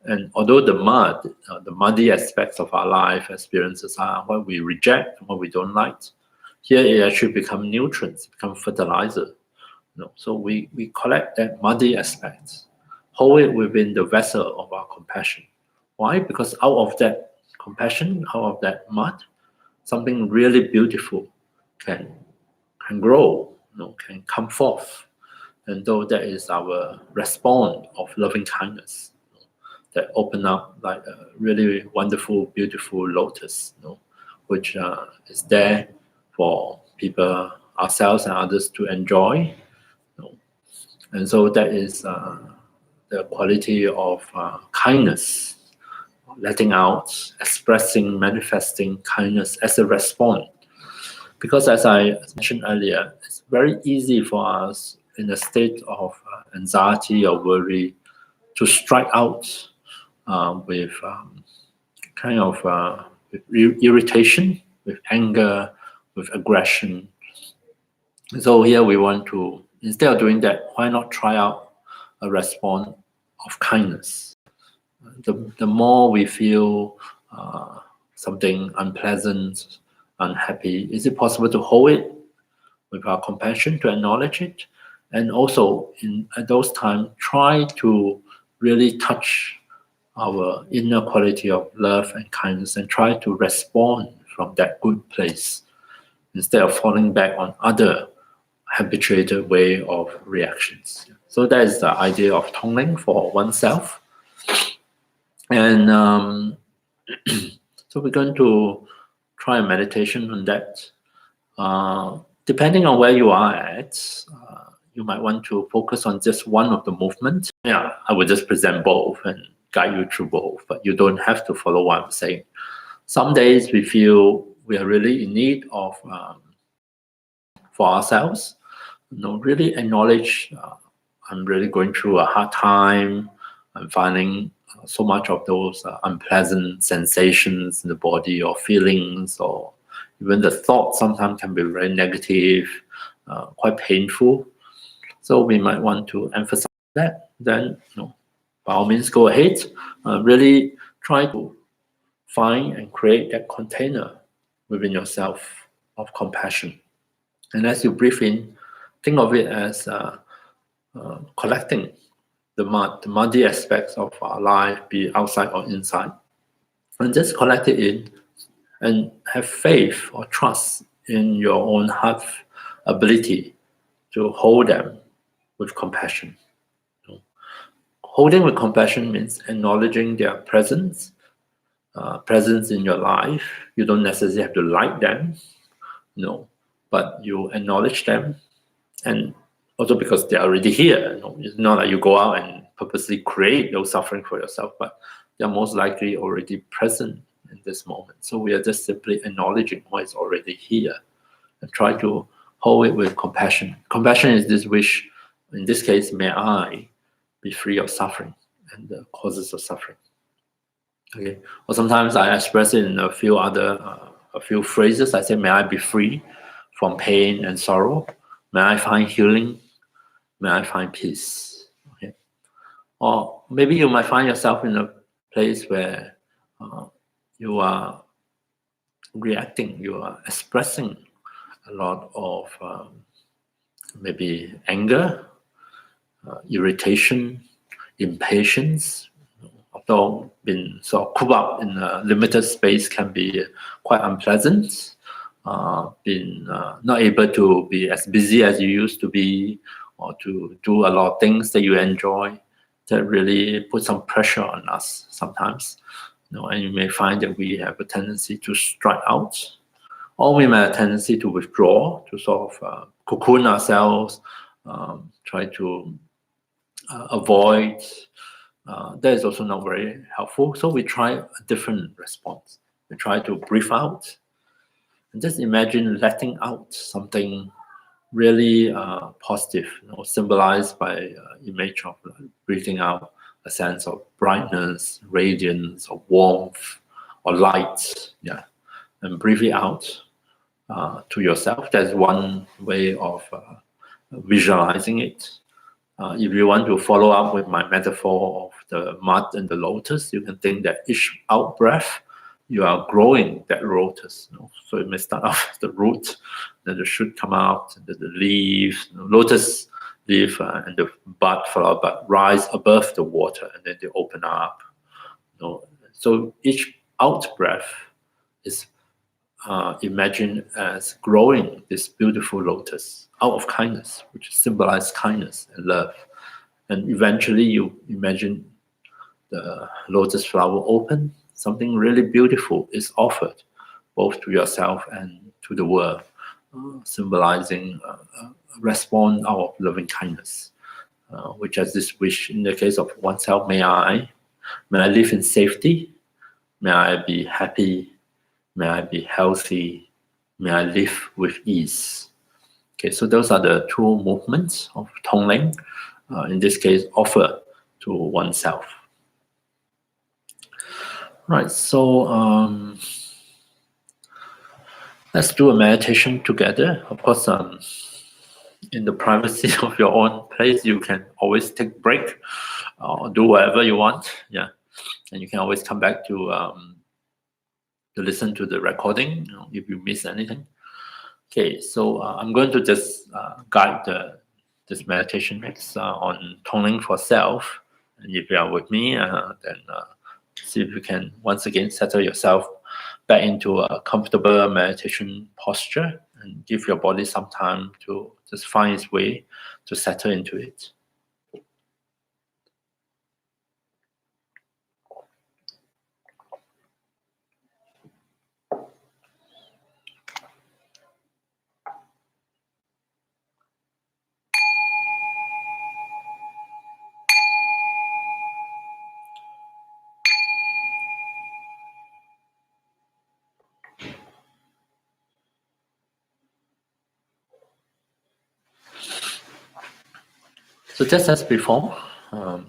S1: And although the muddy aspects of our life experiences are what we reject, what we don't like, here it actually becomes nutrients, become fertilizer. So we collect that muddy aspect, hold it within the vessel of our compassion. Why? Because out of that compassion, out of that mud, something really beautiful can grow, can come forth. And though that is our response of loving kindness, that open up like a really wonderful, beautiful lotus, which is there for people, ourselves and others to enjoy. And so that is the quality of kindness, letting out, expressing, manifesting kindness as a response. Because as I mentioned earlier, it's very easy for us in a state of anxiety or worry to strike out with kind of with irritation, with anger, with aggression. So here we want to, instead of doing that, why not try out a response of kindness? The more we feel something unpleasant, unhappy, is it possible to hold it with our compassion, to acknowledge it? And also, at those times, try to really touch our inner quality of love and kindness and try to respond from that good place instead of falling back on other habituated way of reactions. So that is the idea of Tonglen for oneself. And so we're going to try a meditation on that. Depending on where you are at, you might want to focus on just one of the movements. Yeah, I would just present both and guide you through both, but you don't have to follow what I'm saying. Some days we feel we are really in need of, for ourselves, really acknowledge I'm really going through a hard time. I'm finding so much of those unpleasant sensations in the body or feelings, or even the thoughts sometimes can be very negative, quite painful. So we might want to emphasize that. Then by all means, go ahead. Really try to find and create that container within yourself of compassion. And as you breathe in, think of it as collecting the muddy aspects of our life, be it outside or inside, and just collect it in and have faith or trust in your own heart ability to hold them with compassion. Holding with compassion means acknowledging their presence in your life. You don't necessarily have to like them, no, but you acknowledge them, and also because they're already here. It's not like you go out and purposely create those suffering for yourself, but they're most likely already present in this moment. So we are just simply acknowledging what is already here and try to hold it with compassion. Compassion is this wish, in this case, may I be free of suffering and the causes of suffering. Okay. Or sometimes I express it in a few phrases. I say, may I be free from pain and sorrow. May I find healing. May I find peace. Okay. Or maybe you might find yourself in a place where you are reacting, you are expressing a lot of maybe anger, irritation, impatience. Although being sort of cooped up in a limited space can be quite unpleasant. Being not able to be as busy as you used to be, or to do a lot of things that you enjoy, that really put some pressure on us sometimes. And you may find that we have a tendency to strike out, or we may have a tendency to withdraw, to sort of cocoon ourselves, try to avoid. That is also not very helpful. So we try a different response. We try to breathe out and just imagine letting out something really positive, symbolized by image of breathing out a sense of brightness, radiance, or warmth, or light. Yeah, and breathe it out to yourself. That's one way of visualizing it. If you want to follow up with my metaphor of the mud and the lotus, you can think that each out breath, you are growing that lotus. So it may start off as the root, then the shoot come out, and then the leaves, lotus leaf and the bud, flower bud rise above the water, and then they open up. So each out breath is imagined as growing this beautiful lotus out of kindness, which symbolizes kindness and love. And eventually you imagine the lotus flower open, something really beautiful is offered both to yourself and to the world, symbolizing a response out of loving kindness, which has this wish in the case of oneself, may I live in safety, may I be happy, may I be healthy, may I live with ease. Okay, so those are the two movements of Tonglen, in this case, offer to oneself. Right, so let's do a meditation together. Of course, in the privacy of your own place, you can always take a break or do whatever you want. Yeah, and you can always come back to listen to the recording if you miss anything. Okay, so I'm going to just guide this meditation mix on Tonglen for self. And if you are with me, then see if you can once again settle yourself back into a comfortable meditation posture and give your body some time to just find its way to settle into it. So just as before,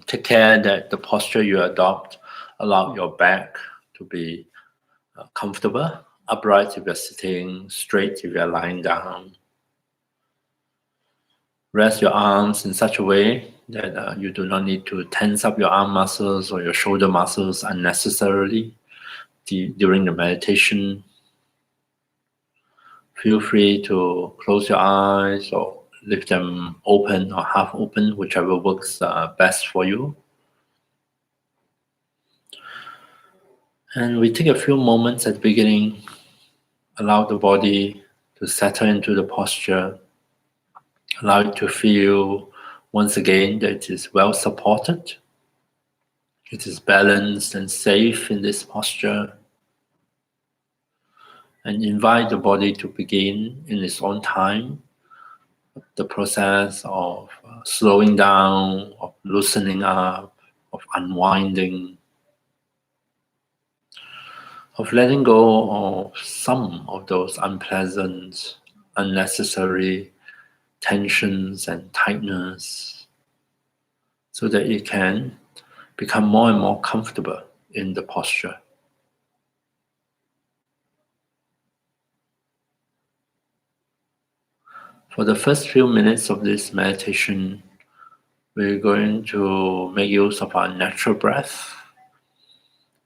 S1: take care that the posture you adopt allow your back to be comfortable, upright if you're sitting, straight if you're lying down. Rest your arms in such a way that you do not need to tense up your arm muscles or your shoulder muscles unnecessarily during the meditation. Feel free to close your eyes or leave them open or half open, whichever works best for you. And we take a few moments at the beginning, allow the body to settle into the posture, allow it to feel once again that it is well supported, it is balanced and safe in this posture, and invite the body to begin in its own time the process of slowing down, of loosening up, of unwinding, of letting go of some of those unpleasant, unnecessary tensions and tightness, so that it can become more and more comfortable in the posture. For the first few minutes of this meditation, we're going to make use of our natural breath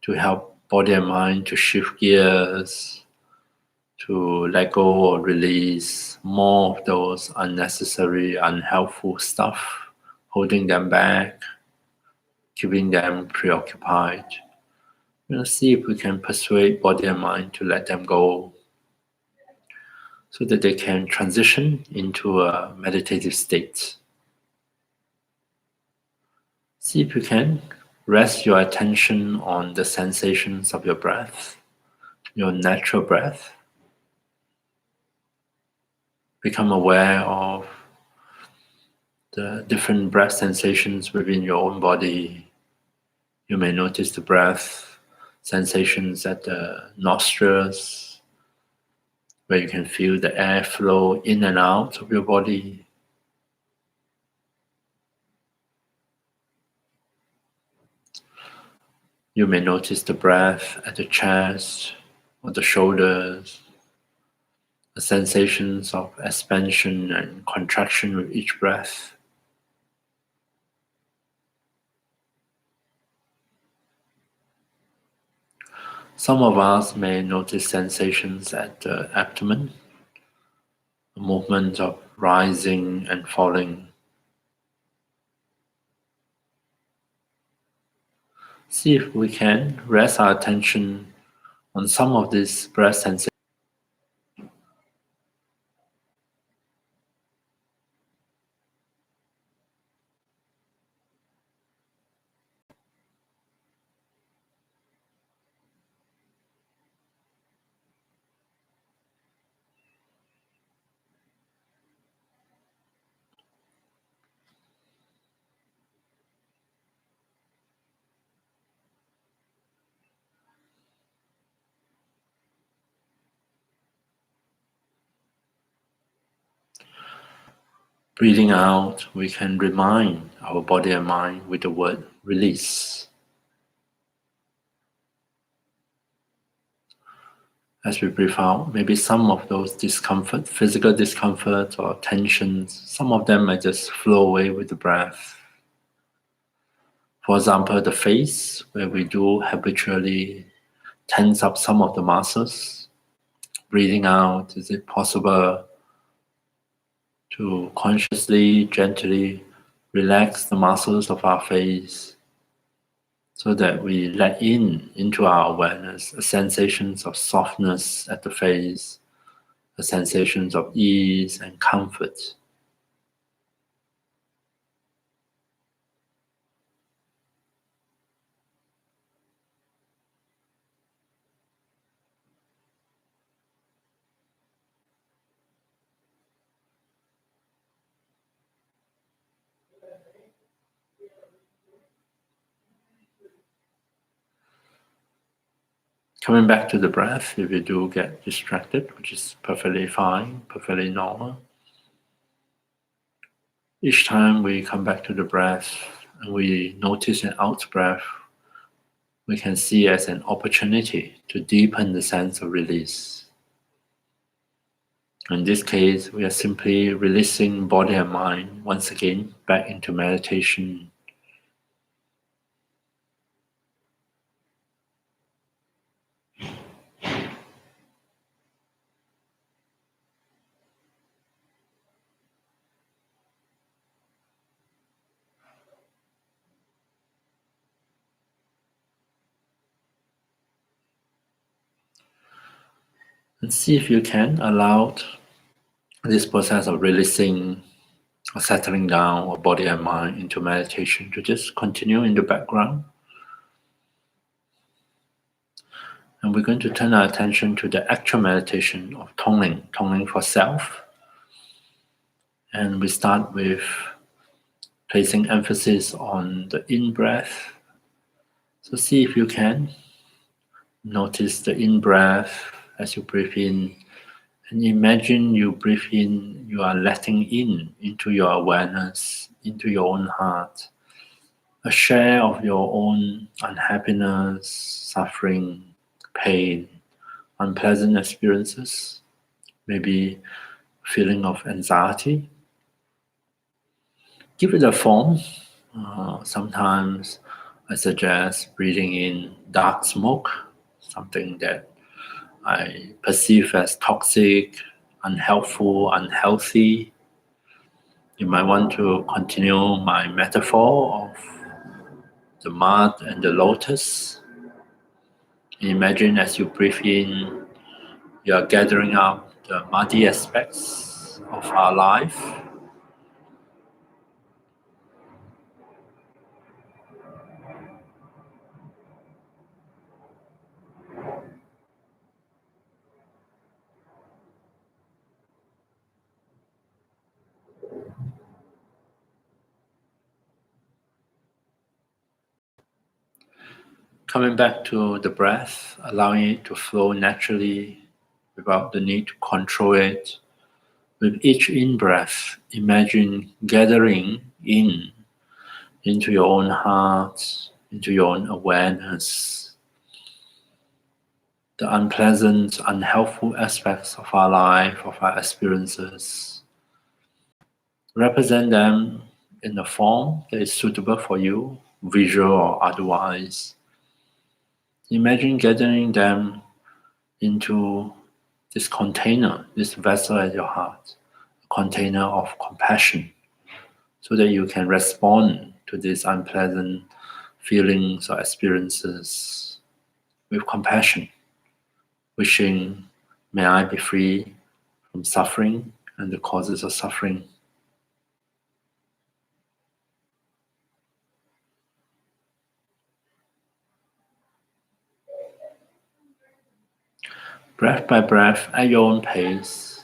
S1: to help body and mind to shift gears, to let go or release more of those unnecessary, unhelpful stuff, holding them back, keeping them preoccupied. We'll see if we can persuade body and mind to let them go so that they can transition into a meditative state. See if you can rest your attention on the sensations of your breath, your natural breath. Become aware of the different breath sensations within your own body. You may notice the breath sensations at the nostrils, where you can feel the air flow in and out of your body. You may notice the breath at the chest or the shoulders, the sensations of expansion and contraction with each breath. Some of us may notice sensations at the abdomen, a movement of rising and falling. See if we can rest our attention on some of these breath sensations. Breathing out, we can remind our body and mind with the word release. As we breathe out, maybe some of those discomfort, physical discomfort or tensions, some of them might just flow away with the breath. For example, the face, where we do habitually tense up some of the muscles. Breathing out, is it possible to consciously, gently relax the muscles of our face so that we let into our awareness a sensations of softness at the face, a sensations of ease and comfort. Coming back to the breath, if you do get distracted, which is perfectly fine, perfectly normal. Each time we come back to the breath and we notice an out-breath, we can see as an opportunity to deepen the sense of release. In this case, we are simply releasing body and mind once again back into meditation. And see if you can allow this process of releasing or settling down of body and mind into meditation to just continue in the background. And we're going to turn our attention to the actual meditation of Tonglen, Tonglen for self. And we start with placing emphasis on the in-breath. So see if you can notice the in-breath as you breathe in. And imagine you breathe in, you are letting in into your awareness, into your own heart, a share of your own unhappiness, suffering, pain, unpleasant experiences, maybe feeling of anxiety. Give it a form. Sometimes I suggest breathing in dark smoke, something that I perceive as toxic, unhelpful, unhealthy. You might want to continue my metaphor of the mud and the lotus. Imagine as you breathe in, you are gathering up the muddy aspects of our life. Coming back to the breath, allowing it to flow naturally without the need to control it. With each in-breath, imagine gathering into your own heart, into your own awareness, the unpleasant, unhelpful aspects of our life, of our experiences. Represent them in a form that is suitable for you, visual or otherwise. Imagine gathering them into this container, this vessel at your heart, a container of compassion, so that you can respond to these unpleasant feelings or experiences with compassion, wishing, may I be free from suffering and the causes of suffering. Breath by breath at your own pace,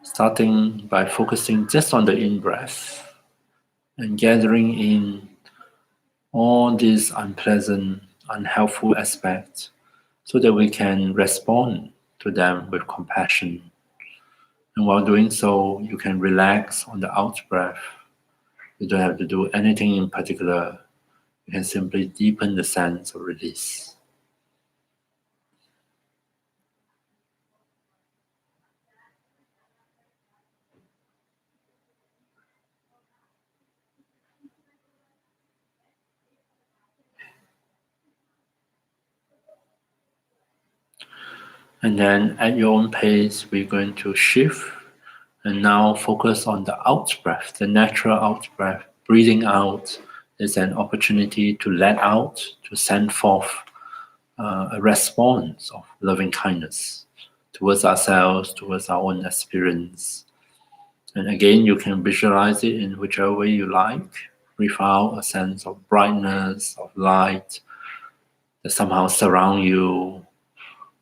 S1: starting by focusing just on the in-breath and gathering in all these unpleasant, unhelpful aspects so that we can respond to them with compassion. And while doing so, you can relax on the out breath. You don't have to do anything in particular. You can simply deepen the sense of release. And then at your own pace, we're going to shift and now focus on the out breath, the natural out breath. Breathing out is an opportunity to let out, to send forth a response of loving kindness towards ourselves, towards our own experience. And again, you can visualize it in whichever way you like. Breathe out a sense of brightness, of light that somehow surround you,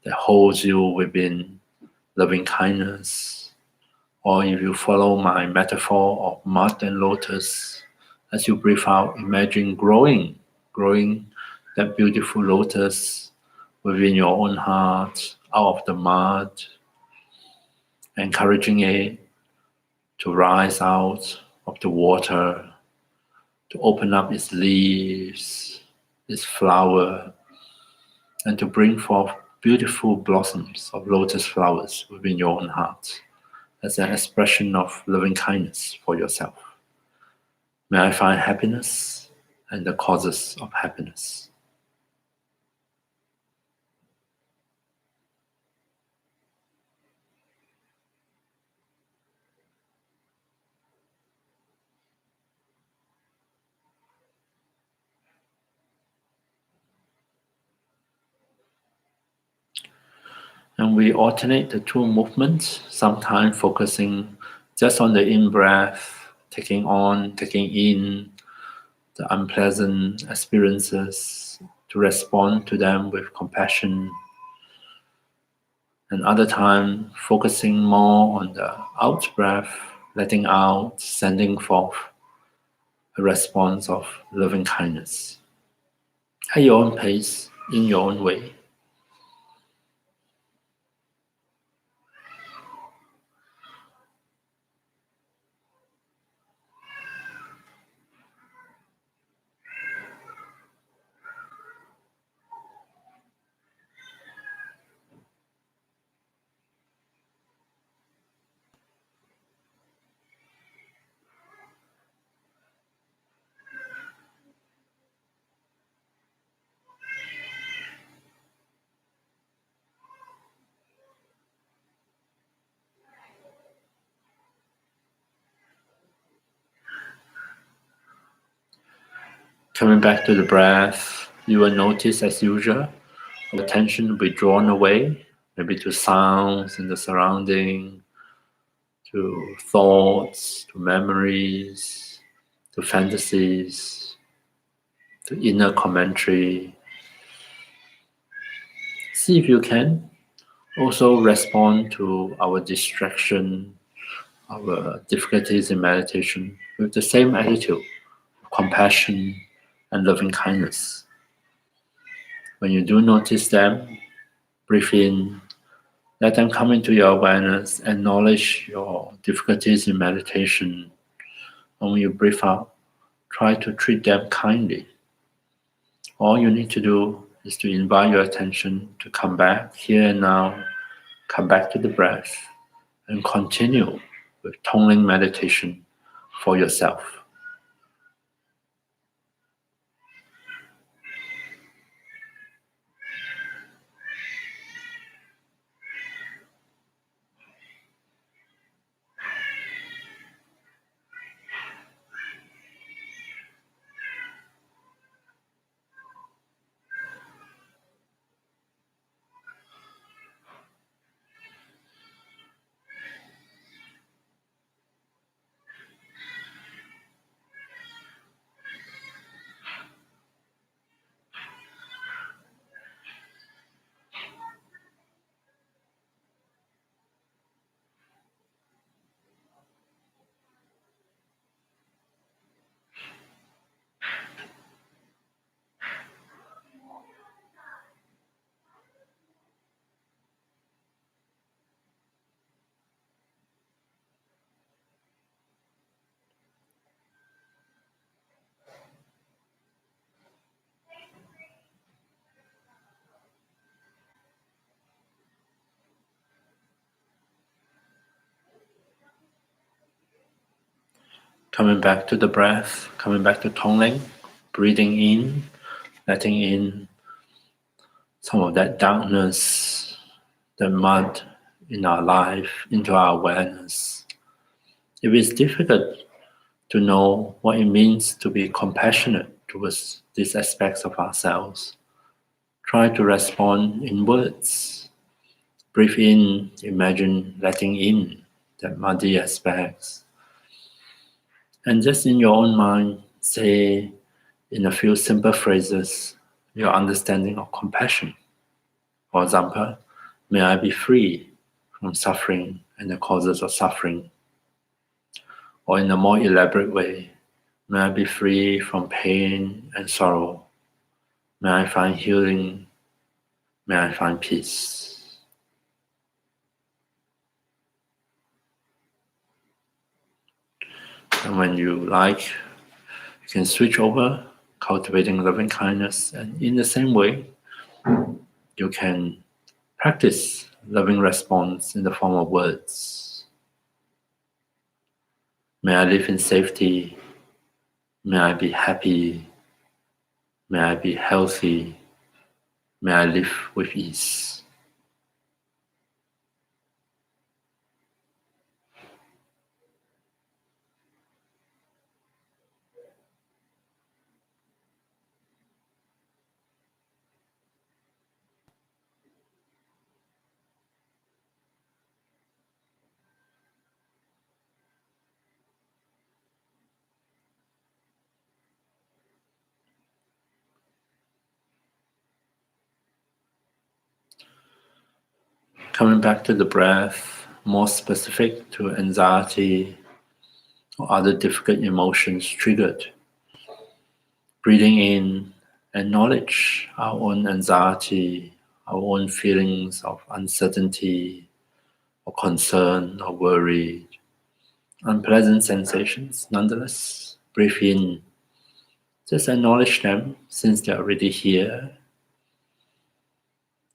S1: that holds you within loving kindness. Or if you follow my metaphor of mud and lotus, as you breathe out, imagine growing that beautiful lotus within your own heart, out of the mud, encouraging it to rise out of the water, to open up its leaves, its flower, and to bring forth beautiful blossoms of lotus flowers within your own heart as an expression of loving kindness for yourself. May I find happiness and the causes of happiness. And we alternate the two movements, sometimes focusing just on the in-breath, taking on, taking in the unpleasant experiences, to respond to them with compassion. And other time, focusing more on the out-breath, letting out, sending forth a response of loving kindness. At your own pace, in your own way. Coming back to the breath, you will notice as usual, attention will be drawn away, maybe to sounds in the surrounding, to thoughts, to memories, to fantasies, to inner commentary. See if you can also respond to our distraction, our difficulties in meditation with the same attitude, compassion and loving kindness. When you do notice them, breathe in, let them come into your awareness, acknowledge your difficulties in meditation. And when you breathe out, try to treat them kindly. All you need to do is to invite your attention to come back here and now, come back to the breath, and continue with Tonglen meditation for yourself. Coming back to the breath, coming back to Tonglen, breathing in, letting in some of that darkness, the mud in our life into our awareness. If it's difficult to know what it means to be compassionate towards these aspects of ourselves, try to respond in words. Breathe in, imagine letting in the muddy aspects. And just in your own mind, say in a few simple phrases your understanding of compassion. For example, may I be free from suffering and the causes of suffering. Or in a more elaborate way, may I be free from pain and sorrow. May I find healing. May I find peace. And when you like, you can switch over, cultivating loving kindness. And in the same way, you can Practice loving response in the form of words. May I live in safety. May I be happy. May I be healthy. May I live with ease. Coming back to the breath, more specific to anxiety or other difficult emotions triggered. Breathing in, acknowledge our own anxiety, our own feelings of uncertainty or concern or worry, unpleasant sensations. Nonetheless, breathe in. Just acknowledge them since they're already here.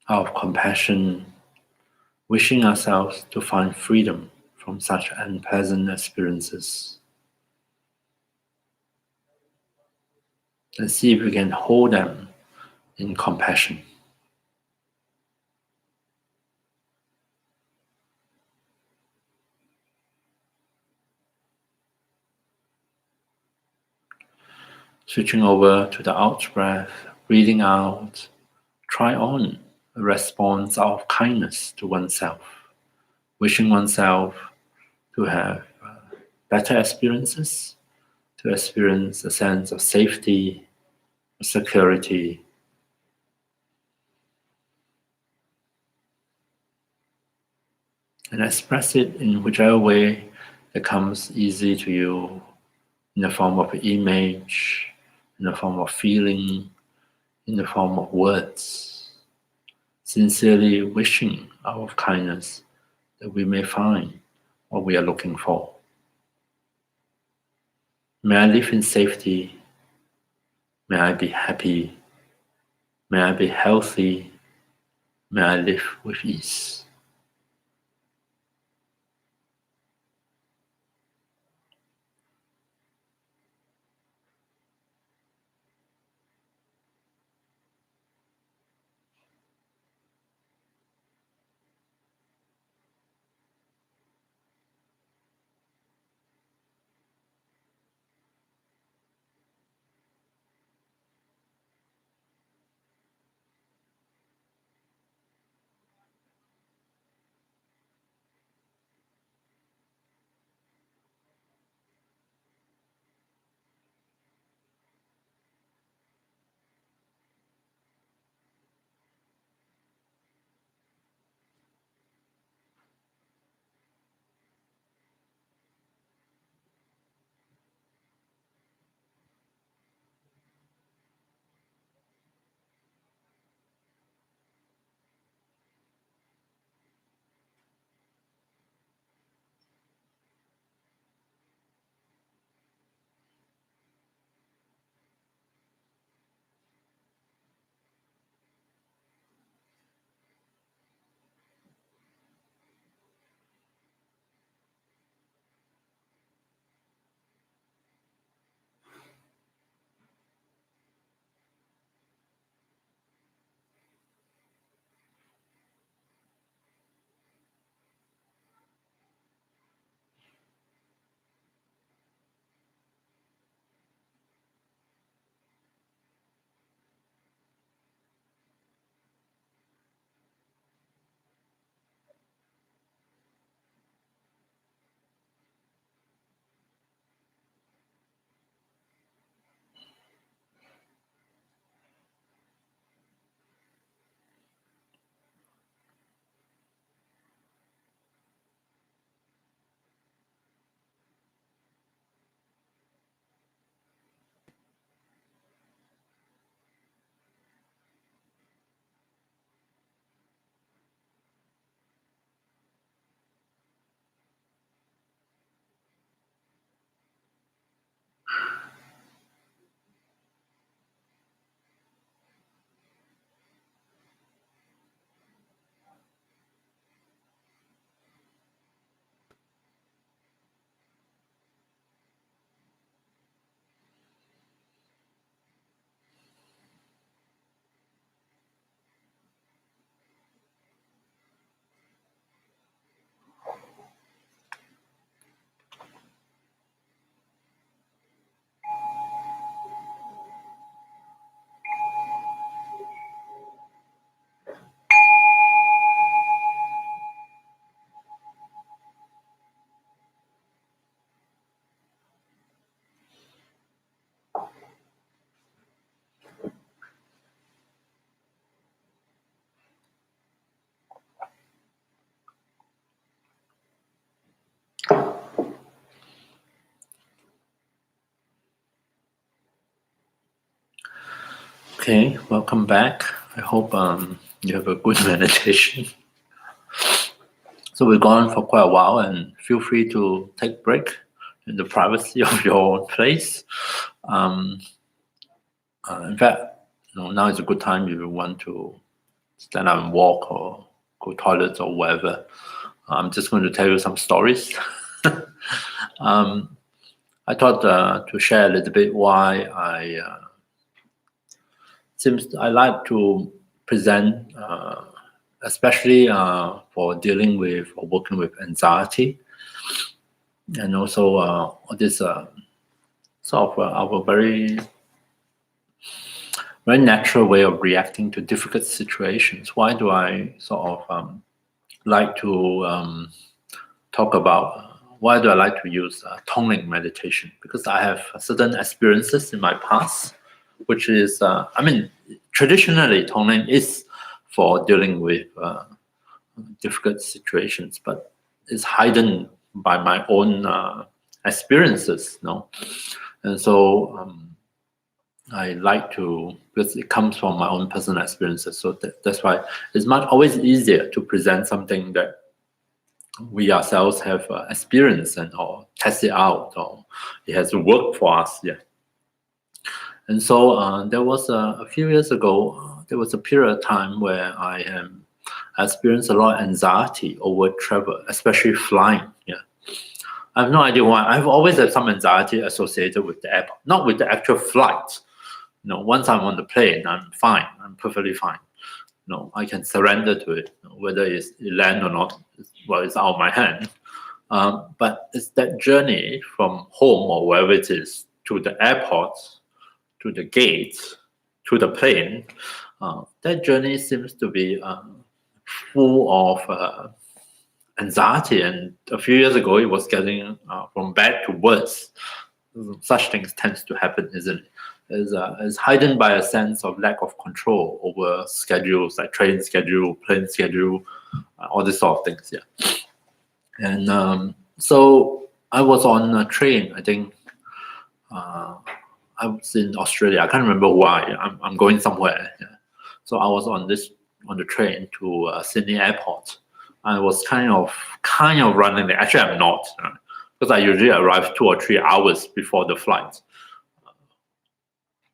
S1: Out of compassion, wishing ourselves to find freedom from such unpleasant experiences. And see if we can hold them in compassion. Switching over to the out breath, breathing out, try on a response of kindness to oneself, wishing oneself to have better experiences, to experience a sense of safety, security, and express it in whichever way that comes easy to you, in the form of an image, in the form of feeling, in the form of words, sincerely wishing out of kindness that we may find what we are looking for. May I live in safety. May I be happy. May I be healthy. May I live with ease. Okay, welcome back. I hope you have a good meditation. So we've gone for quite a while, and feel free to take break in the privacy of your own place. In fact, now is a good time if you want to stand up and walk or go toilets or whatever. I'm just going to tell you some stories. I thought to share a little bit why I like to present, especially for dealing with or working with anxiety, and also this sort of our very natural way of reacting to difficult situations. Why do I sort of like to talk about? Why do I like to use Tonglen meditation? Because I have certain experiences in my past, which is, traditionally Tonglen is for dealing with difficult situations, but it's hidden by my own experiences, and so I like to, because it comes from my own personal experiences. So that's why it's always easier to present something that we ourselves have experienced and or test it out, or it has worked for us. Yeah. And so there was a few years ago, there was a period of time where I experienced a lot of anxiety over travel, especially flying. Yeah. I have no idea why. I've always had some anxiety associated with the airport, not with the actual flight. Once I'm on the plane, I'm fine. I'm perfectly fine. I can surrender to it, whether it land or not. It's out of my hand. But it's that journey from home or wherever it is to the airport, to the gate, to the plane. That journey seems to be full of anxiety. And a few years ago, it was getting from bad to worse. Such things tends to happen, isn't it? Is hidden by a sense of lack of control over schedules, like train schedule, plane schedule, all these sort of things. Yeah. And so I was on a train. I think I was in Australia. I can't remember why. I'm going somewhere. Yeah. So I was on the train to Sydney Airport. I was kind of running late. Actually, I'm not, because I usually arrive 2 or 3 hours before the flight.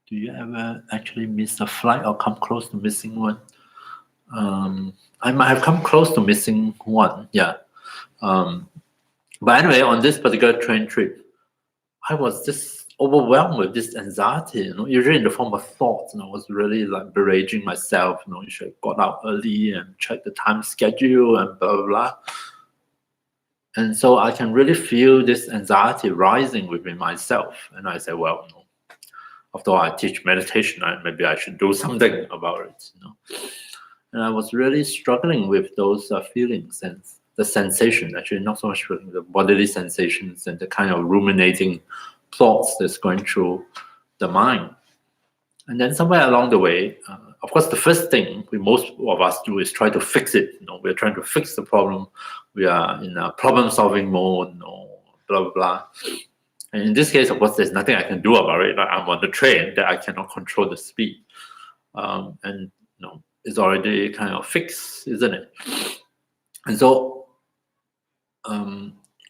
S1: Do you ever actually miss a flight or come close to missing one? I might have come close to missing one, yeah. But anyway, on this particular train trip, I was just overwhelmed with this anxiety, usually in the form of thoughts. I was really like berating myself, you should have got out early and checked the time schedule and blah, blah, blah. And so I can really feel this anxiety rising within myself. And I said, well, after all, I teach meditation, maybe I should do something about it. And I was really struggling with those feelings and the sensation, actually not so much feeling, the bodily sensations and the kind of ruminating thoughts that's going through the mind. And then somewhere along the way, of course, the first thing most of us do is try to fix it. We're trying to fix the problem. We are in a problem-solving mode, blah, blah, blah. And in this case, of course, there's nothing I can do about it. Like I'm on the train that I cannot control the speed. And it's already kind of fixed, isn't it? And so,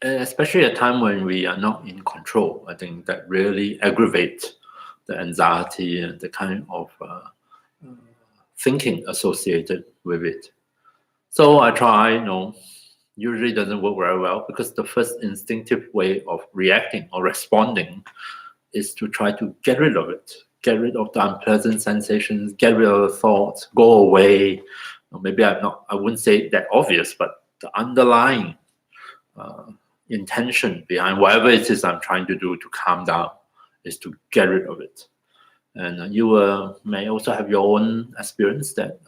S1: especially at a time when we are not in control, I think that really aggravates the anxiety and the kind of thinking associated with it. So I try, usually doesn't work very well, because the first instinctive way of reacting or responding is to try to get rid of it, get rid of the unpleasant sensations, get rid of the thoughts, go away. Maybe I wouldn't say that obvious, but the underlying intention behind whatever it is I'm trying to do to calm down is to get rid of it. And you may also have your own experience that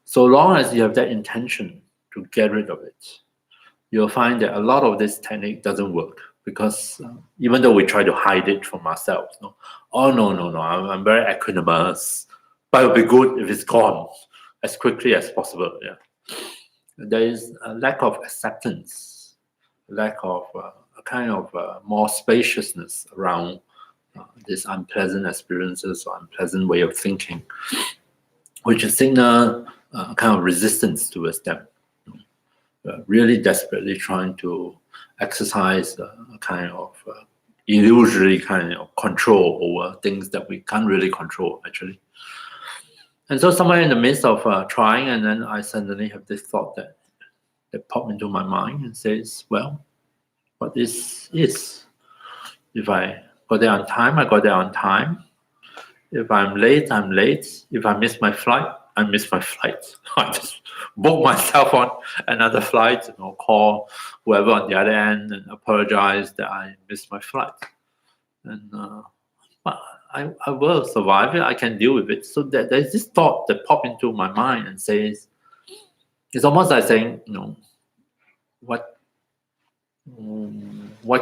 S1: so long as you have that intention to get rid of it, you'll find that a lot of this technique doesn't work, because even though we try to hide it from ourselves, no, I'm very equanimous, but it'll be good if it's gone as quickly as possible. Yeah, there is a lack of acceptance, lack of a kind of more spaciousness around these unpleasant experiences or unpleasant way of thinking, which signal kind of resistance towards them. Really desperately trying to exercise a kind of illusory kind of control over things that we can't really control, actually. And so somewhere in the midst of trying, and then I suddenly have this thought that popped into my mind and says, well, what is. If I got there on time, I got there on time. If I'm late, I'm late. If I miss my flight, I miss my flight. I just book myself on another flight, call whoever on the other end and apologize that I missed my flight. And I will survive it. I can deal with it. So there's this thought that popped into my mind and says, it's almost like saying, what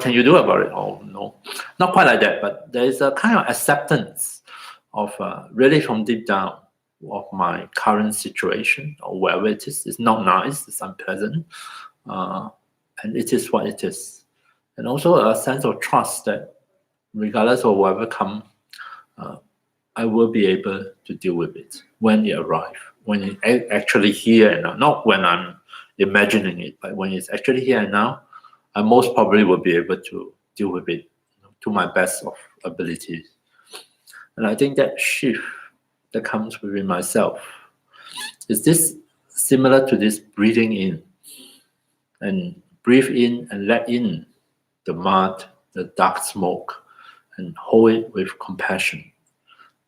S1: can you do about it? Oh, no, not quite like that, but there is a kind of acceptance of really from deep down of my current situation or wherever it is. It's not nice, it's unpleasant, and it is what it is. And also a sense of trust that regardless of whatever comes, I will be able to deal with it when it arrives, when it's actually here and now. Not when I'm imagining it, but when it's actually here and now, I most probably will be able to deal with it to my best of abilities. And I think that shift that comes within myself is this similar to this breathing in, and breathe in and let in the mud, the dark smoke, and hold it with compassion.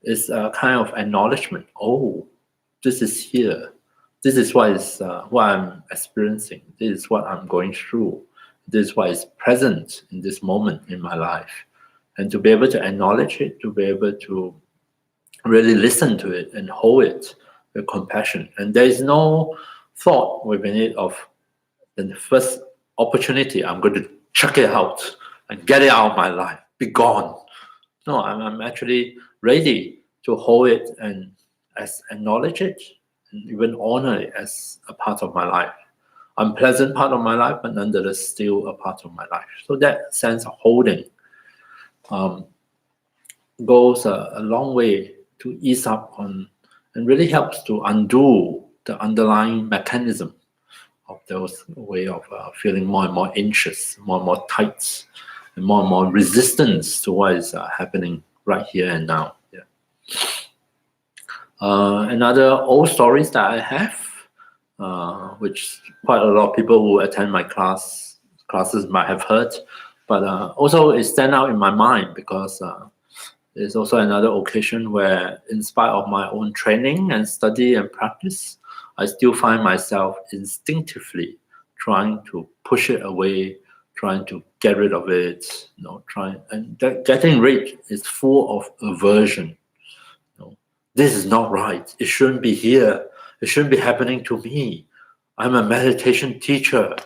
S1: It's a kind of acknowledgement. Oh, this is here. This is what I'm experiencing. This is what I'm going through. This is what is present in this moment in my life. And to be able to acknowledge it, to be able to really listen to it and hold it with compassion. And there is no thought within it of the first opportunity, I'm going to chuck it out and get it out of my life, be gone. No, I'm actually ready to hold it and acknowledge it and even honor it as a part of my life. Unpleasant part of my life, but nonetheless still a part of my life. So that sense of holding goes a long way to ease up on and really helps to undo the underlying mechanism of those way of feeling more and more anxious, more and more tight, and more resistance to what is happening right here and now. Yeah. Another old stories that I have, which quite a lot of people who attend my classes might have heard, but also it stand out in my mind because there's also another occasion where, in spite of my own training and study and practice, I still find myself instinctively trying to push it away, trying to get rid of it, getting rid is full of aversion. This is not right. It shouldn't be here. It shouldn't be happening to me. I'm a meditation teacher.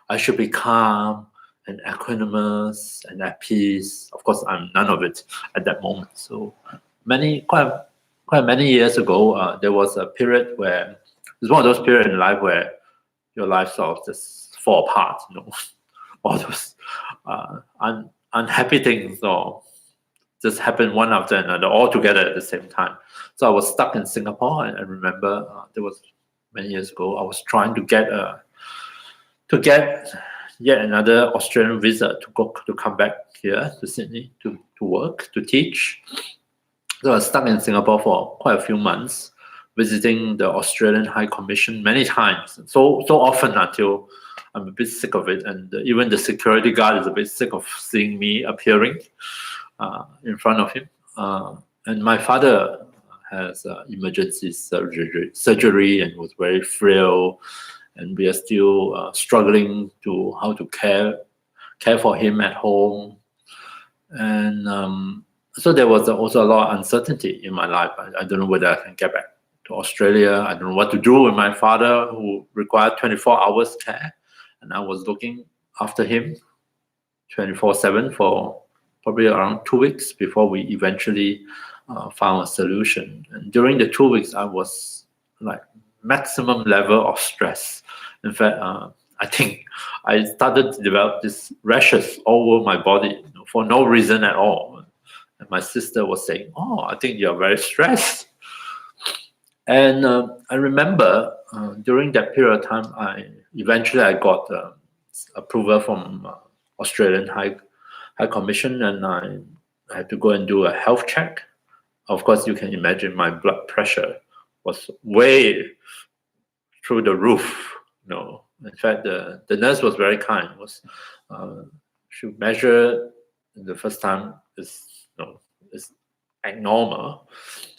S1: I should be calm and equanimous and at peace. Of course, I'm none of it at that moment. So quite many years ago, there was a period where it's one of those periods in life where your life sort of just fall apart. All those unhappy things or just happen one after another, all together at the same time. So I was stuck in Singapore, and I remember there was many years ago. I was trying to get yet another Australian visa to come back here to Sydney to work, to teach. So I was stuck in Singapore for quite a few months, visiting the Australian High Commission many times, so often until I'm a bit sick of it, and even the security guard is a bit sick of seeing me appearing in front of him. And my father has emergency surgery and was very frail, and we are still struggling to how to care for him at home. And so there was also a lot of uncertainty in my life. I don't know whether I can get back to Australia. I don't know what to do with my father, who required 24 hours care, and I was looking after him 24/7 for probably around 2 weeks before we eventually found a solution. And during the 2 weeks, I was like maximum level of stress. In fact, I think I started to develop these rashes all over my body for no reason at all. And my sister was saying, "Oh, I think you're very stressed." And I remember during that period of time, I got approval from Australian High Commission, and I had to go and do a health check. Of course, you can imagine my blood pressure was way through the roof. In fact, the nurse was very kind. She measured the first time is abnormal.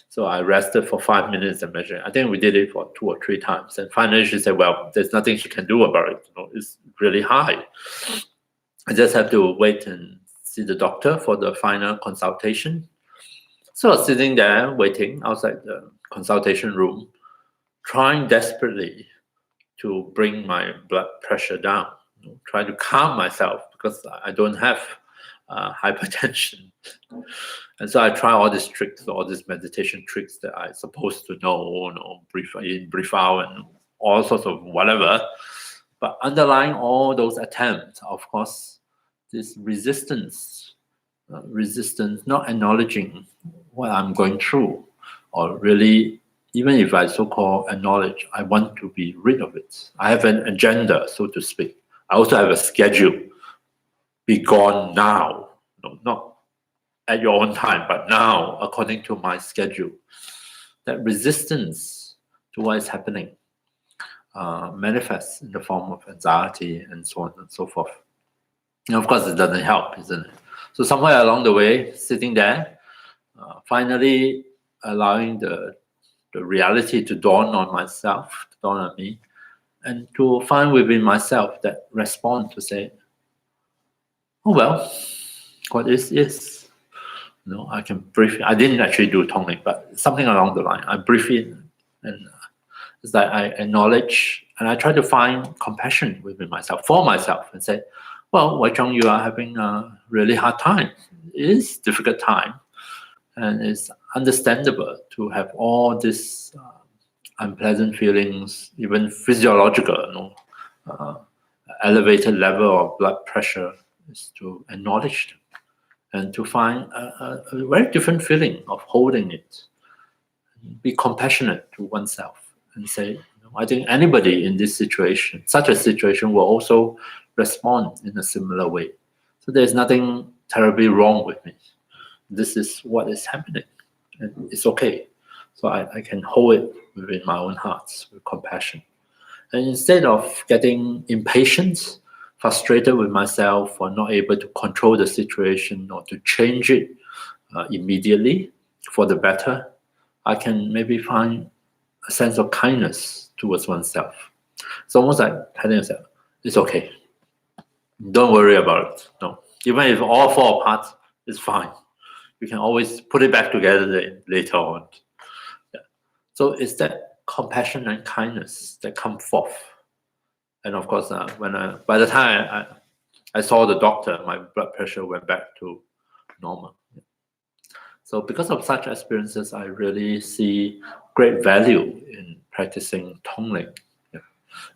S1: So I rested for 5 minutes and measured. I think we did it for 2 or 3 times. And finally she said, well, there's nothing she can do about it. It's really high. I just have to wait and see the doctor for the final consultation. So I was sitting there waiting outside the consultation room, trying desperately to bring my blood pressure down, trying to calm myself because I don't have hypertension. And so I try all these tricks, all these meditation tricks that I'm supposed to know, breathe in, breathe out, and all sorts of whatever. But underlying all those attempts, of course, this resistance, not acknowledging what I'm going through, or really, even if I so-called acknowledge, I want to be rid of it. I have an agenda, so to speak. I also have a schedule. Be gone now, not at your own time, but now, according to my schedule. That resistance to what is happening manifests in the form of anxiety and so on and so forth. And of course, it doesn't help, isn't it? So somewhere along the way, sitting there, finally allowing the reality to dawn on myself, to dawn on me, and to find within myself that response to say, oh well, what is. I can breathe. I didn't actually do Tonglen, but something along the line. I breathe in, and it's like I acknowledge, and I try to find compassion within myself, for myself, and say, well, Wai Cheong, you are having a really hard time. It is a difficult time, and it's understandable to have all these unpleasant feelings, even physiological, elevated level of blood pressure, is to acknowledge them. And to find a very different feeling of holding it. Be compassionate to oneself and say, I think anybody in this situation, such a situation, will also respond in a similar way. So there's nothing terribly wrong with me. This is what is happening, and it's okay. So I can hold it within my own heart with compassion. And instead of getting impatient, frustrated with myself for not able to control the situation or to change it immediately for the better, I can maybe find a sense of kindness towards oneself. It's almost like telling yourself, it's okay. Don't worry about it. No. Even if all fall apart, it's fine. You can always put it back together later on. Yeah. So it's that compassion and kindness that come forth. And of course, by the time I saw the doctor, my blood pressure went back to normal. So because of such experiences, I really see great value in practicing Tonglen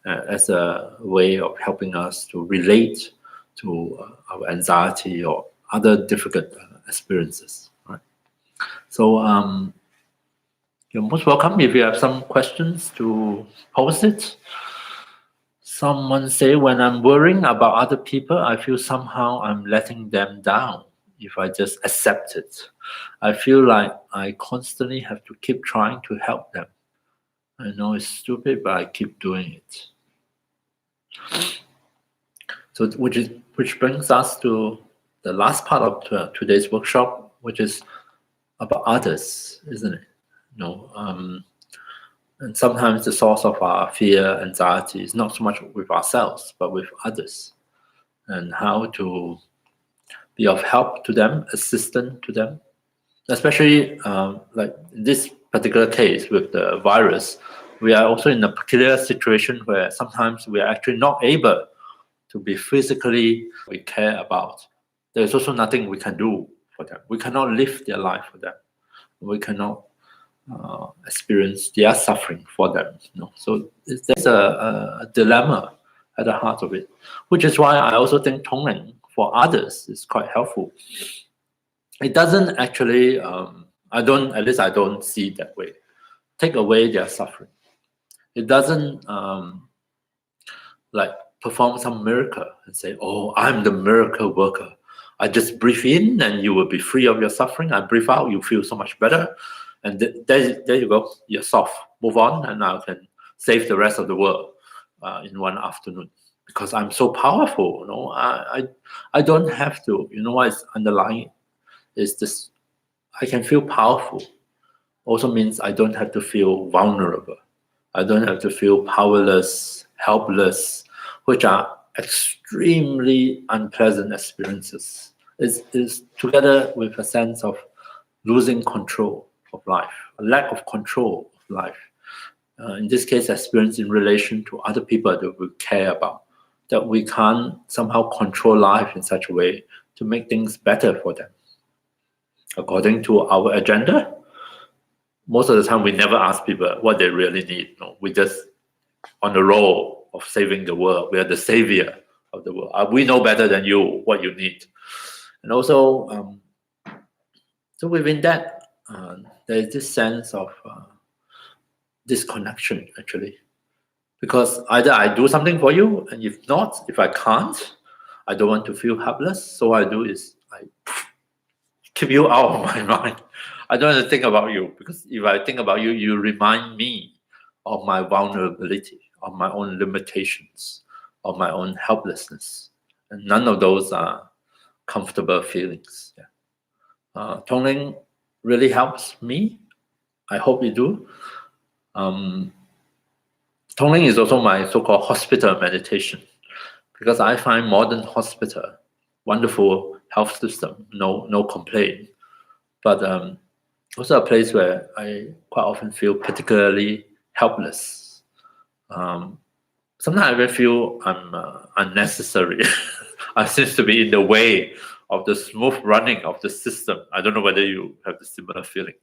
S1: as a way of helping us to relate to our anxiety or other difficult experiences. Right? So you're most welcome if you have some questions to pose it. Someone say, when I'm worrying about other people, I feel somehow I'm letting them down if I just accept it. I feel like I constantly have to keep trying to help them. I know it's stupid, but I keep doing it. So, which brings us to the last part of today's workshop, which is about others, isn't it? And sometimes the source of our fear, anxiety is not so much with ourselves, but with others, and how to be of help to them, assistant to them. Especially like in this particular case with the virus, we are also in a peculiar situation where sometimes we are actually not able to be physically we care about. There's also nothing we can do for them. We cannot live their life for them. We cannot experience their suffering for them. So there's a dilemma at the heart of it, which is why I also think Tonglen for others is quite helpful. it doesn't actually, I don't see it that way, take away their suffering. It doesn't like perform some miracle and say, oh, I'm the miracle worker. I just breathe in and you will be free of your suffering. I breathe out, you feel so much better. And there you go, you're soft. Move on, and I can save the rest of the world in one afternoon. Because I'm so powerful, I don't have to. You know what is underlying is this: I can feel powerful. Also means I don't have to feel vulnerable. I don't have to feel powerless, helpless, which are extremely unpleasant experiences. It's together with a sense of losing control of life, a lack of control of life. In this case, experience in relation to other people that we care about, that we can't somehow control life in such a way to make things better for them. According to our agenda, most of the time we never ask people what they really need. No, we just on the roll of saving the world. We are the savior of the world. We know better than you what you need. And also, so within that, there is this sense of disconnection, actually. Because either I do something for you, and if not, if I can't, I don't want to feel helpless. So what I do is I keep you out of my mind. I don't want to think about you, because if I think about you, you remind me of my vulnerability, of my own limitations, of my own helplessness. And none of those are comfortable feelings. Yeah. Tonglen really helps me. I hope you do. Tonglen is also my so-called hospital meditation, because I find modern hospital wonderful health system, no complaint, but also a place where I quite often feel particularly helpless. Sometimes I even feel I'm unnecessary. I seem to be in the way of the smooth running of the system. I don't know whether you have the similar feeling.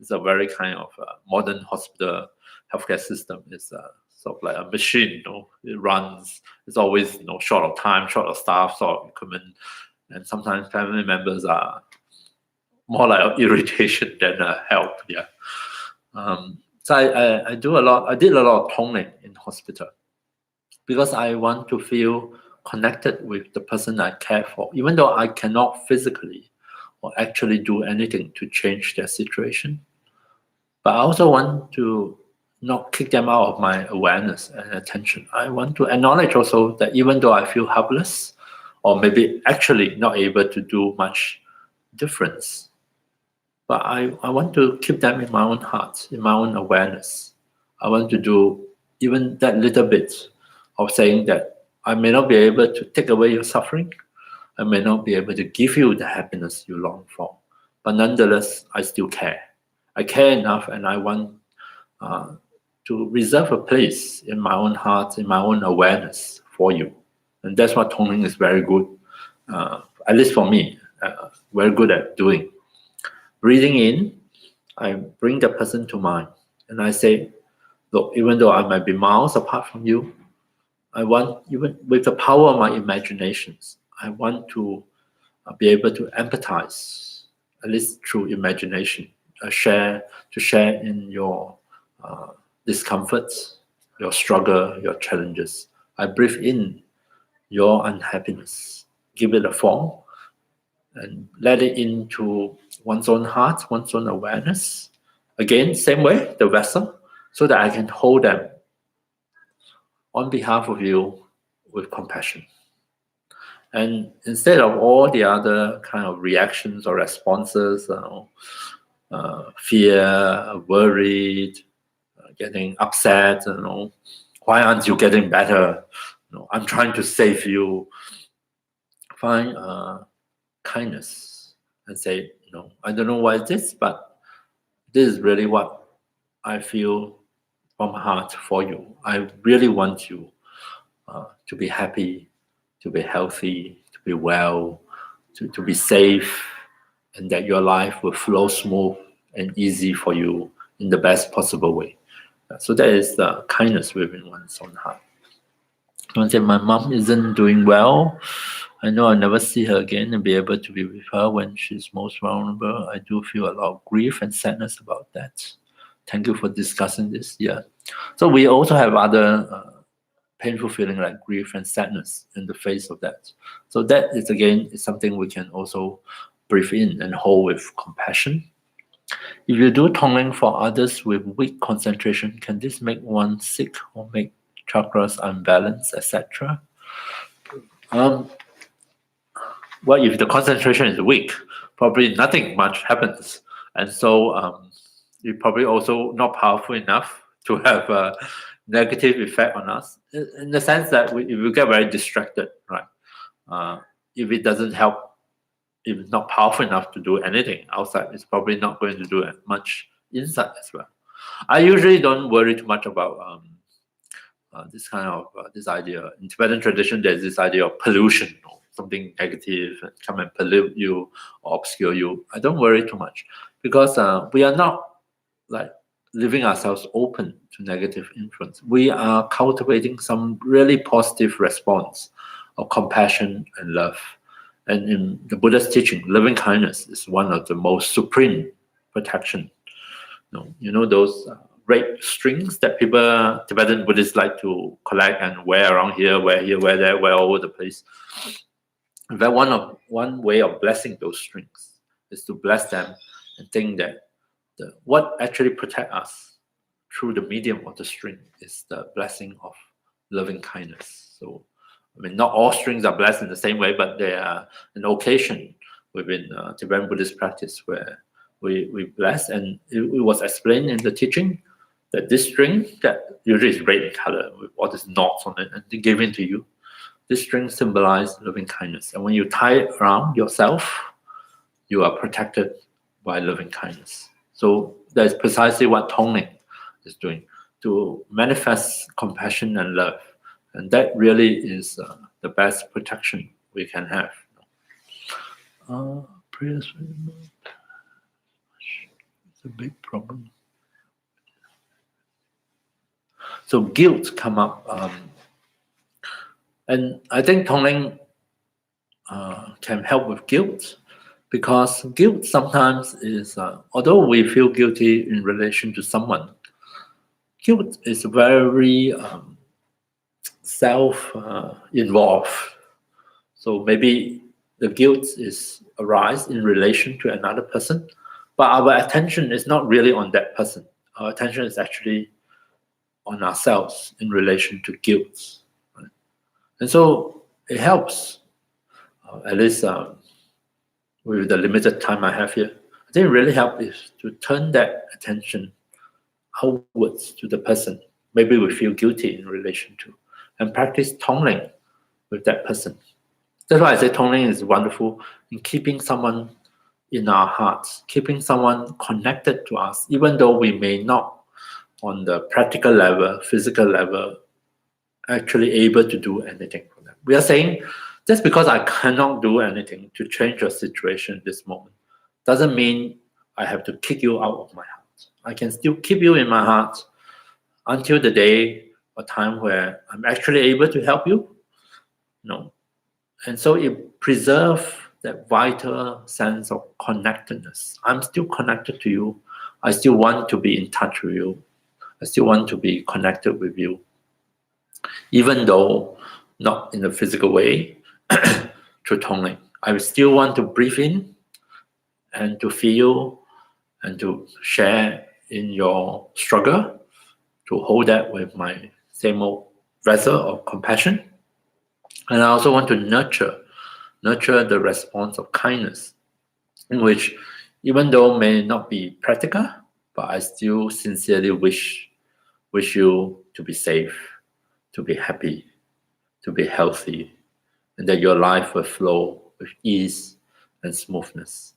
S1: It's a very kind of modern hospital healthcare system. It's sort of like a machine. It runs. It's always short of time, short of staff, short of equipment, and sometimes family members are more like irritation than help. Yeah. So I do a lot. I did a lot of Tonglen in hospital, because I want to feel connected with the person I care for, even though I cannot physically or actually do anything to change their situation. But I also want to not kick them out of my awareness and attention. I want to acknowledge also that even though I feel helpless, or maybe actually not able to do much difference, but I want to keep them in my own heart, in my own awareness. I want to do even that little bit of saying that I may not be able to take away your suffering. I may not be able to give you the happiness you long for. But nonetheless, I still care. I care enough, and I want to reserve a place in my own heart, in my own awareness for you. And that's what Tonglen is very good, at least for me, very good at doing. Breathing in, I bring the person to mind, and I say, look, even though I might be miles apart from you, I want, even with the power of my imaginations, I want to be able to empathize, at least through imagination, to share in your discomforts, your struggle, your challenges. I breathe in your unhappiness, give it a form, and let it into one's own heart, one's own awareness. Again, same way, the vessel, so that I can hold them on behalf of you with compassion. And instead of all the other kind of reactions or responses, fear, worried, getting upset, why aren't you getting better? I'm trying to save you. Find kindness and say, I don't know why it is, but this is really what I feel from my heart for you. I really want you to be happy, to be healthy, to be well, to be safe, and that your life will flow smooth and easy for you in the best possible way. So that is the kindness within one's own heart. Don't say, my mom isn't doing well. I know I'll never see her again and be able to be with her when she's most vulnerable. I do feel a lot of grief and sadness about that. Thank you for discussing this. Yeah. So we also have other painful feeling like grief and sadness in the face of that. So that is again is something we can also breathe in and hold with compassion. If you do Tonglen for others with weak concentration, can this make one sick or make chakras unbalanced, etc.? Well, if the concentration is weak, probably nothing much happens. And so you're probably also not powerful enough to have a negative effect on us in the sense that if we get very distracted, right? If it doesn't help, if it's not powerful enough to do anything outside, it's probably not going to do much inside as well. I usually don't worry too much about this kind of this idea. In Tibetan tradition, there's this idea of pollution, or something negative and come and pollute you or obscure you. I don't worry too much because we are not like leaving ourselves open to negative influence. We are cultivating some really positive response of compassion and love. And in the Buddha's teaching, loving kindness is one of the most supreme protection. You know those red strings that people, Tibetan Buddhists, like to collect and wear around here, wear there, wear all over the place. In fact, one way of blessing those strings is to bless them and think that what actually protect us through the medium of the string is the blessing of loving kindness. So, I mean, not all strings are blessed in the same way, but there are an occasion within Tibetan Buddhist practice where we bless, and it was explained in the teaching that this string that usually is red in color with all these knots on it and they give it to you. This string symbolizes loving kindness, and when you tie it around yourself, you are protected by loving kindness. So that's precisely what Tonglen is doing, to manifest compassion and love. And that really is the best protection we can have. Prayers, it's a big problem. So guilt come up. And I think Tonglen can help with guilt, because guilt sometimes is, although we feel guilty in relation to someone, guilt is very self-involved. So maybe the guilt is arise in relation to another person, but our attention is not really on that person. Our attention is actually on ourselves in relation to guilt. Right? And so it helps, at least with the limited time I have here, I think it really helps is to turn that attention outwards to the person maybe we feel guilty in relation to, and practice Tonglen with that person. That's why I say Tonglen is wonderful in keeping someone in our hearts, keeping someone connected to us, even though we may not, on the practical level, physical level, actually able to do anything for them. We are saying, just because I cannot do anything to change your situation at this moment, doesn't mean I have to kick you out of my heart. I can still keep you in my heart until the day or time where I'm actually able to help you. No. And so it preserves that vital sense of connectedness. I'm still connected to you. I still want to be in touch with you. I still want to be connected with you, even though not in a physical way, through Tonglen. I still want to breathe in and to feel and to share in your struggle, to hold that with my same old vessel of compassion. And I also want to nurture the response of kindness, in which, even though may not be practical, but I still sincerely wish you to be safe, to be happy, to be healthy, and that your life will flow with ease and smoothness.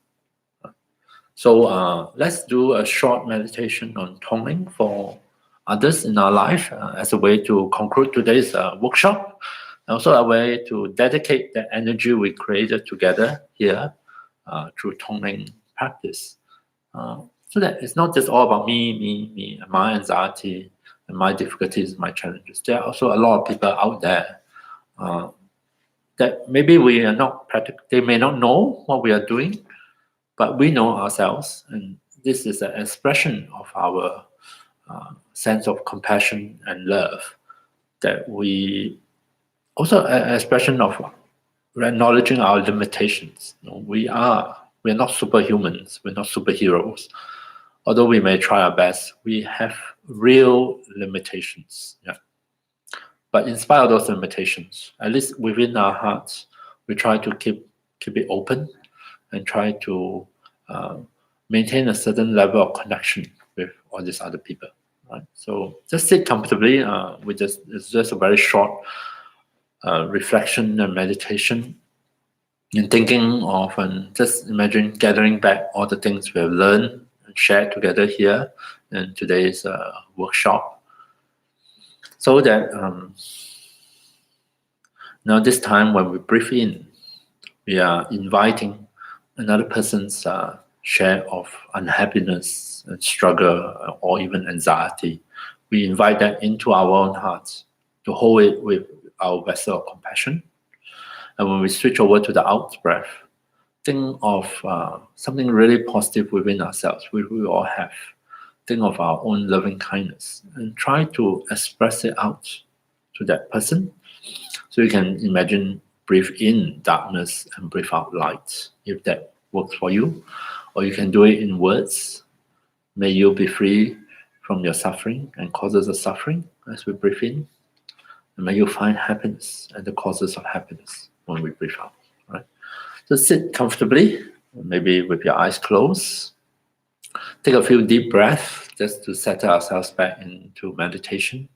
S1: So let's do a short meditation on Tonglen for others in our life as a way to conclude today's workshop. Also a way to dedicate the energy we created together here through Tonglen practice. So that it's not just all about me, and my anxiety, and my difficulties, my challenges. There are also a lot of people out there that maybe we are not they may not know what we are doing, but we know ourselves, and this is an expression of our sense of compassion and love, that we also an expression of acknowledging our limitations. We are not superhumans, we're not superheroes. Although we may try our best, we have real limitations. Yeah. But in spite of those limitations, at least within our hearts, we try to keep it open and try to maintain a certain level of connection with all these other people. Right? So just sit comfortably. It's just a very short reflection and meditation, and thinking of, and just imagine gathering back all the things we have learned and shared together here in today's workshop, so that now this time when we breathe in, we are inviting another person's share of unhappiness and struggle or even anxiety. We invite that into our own hearts to hold it with our vessel of compassion. And when we switch over to the out breath, think of something really positive within ourselves, which we all have. Think of our own loving kindness and try to express it out to that person. So you can imagine breathe in darkness and breathe out light, if that works for you. Or you can do it in words. May you be free from your suffering and causes of suffering as we breathe in. And may you find happiness and the causes of happiness when we breathe out. Right? So sit comfortably, maybe with your eyes closed. Take a few deep breaths just to settle ourselves back into meditation.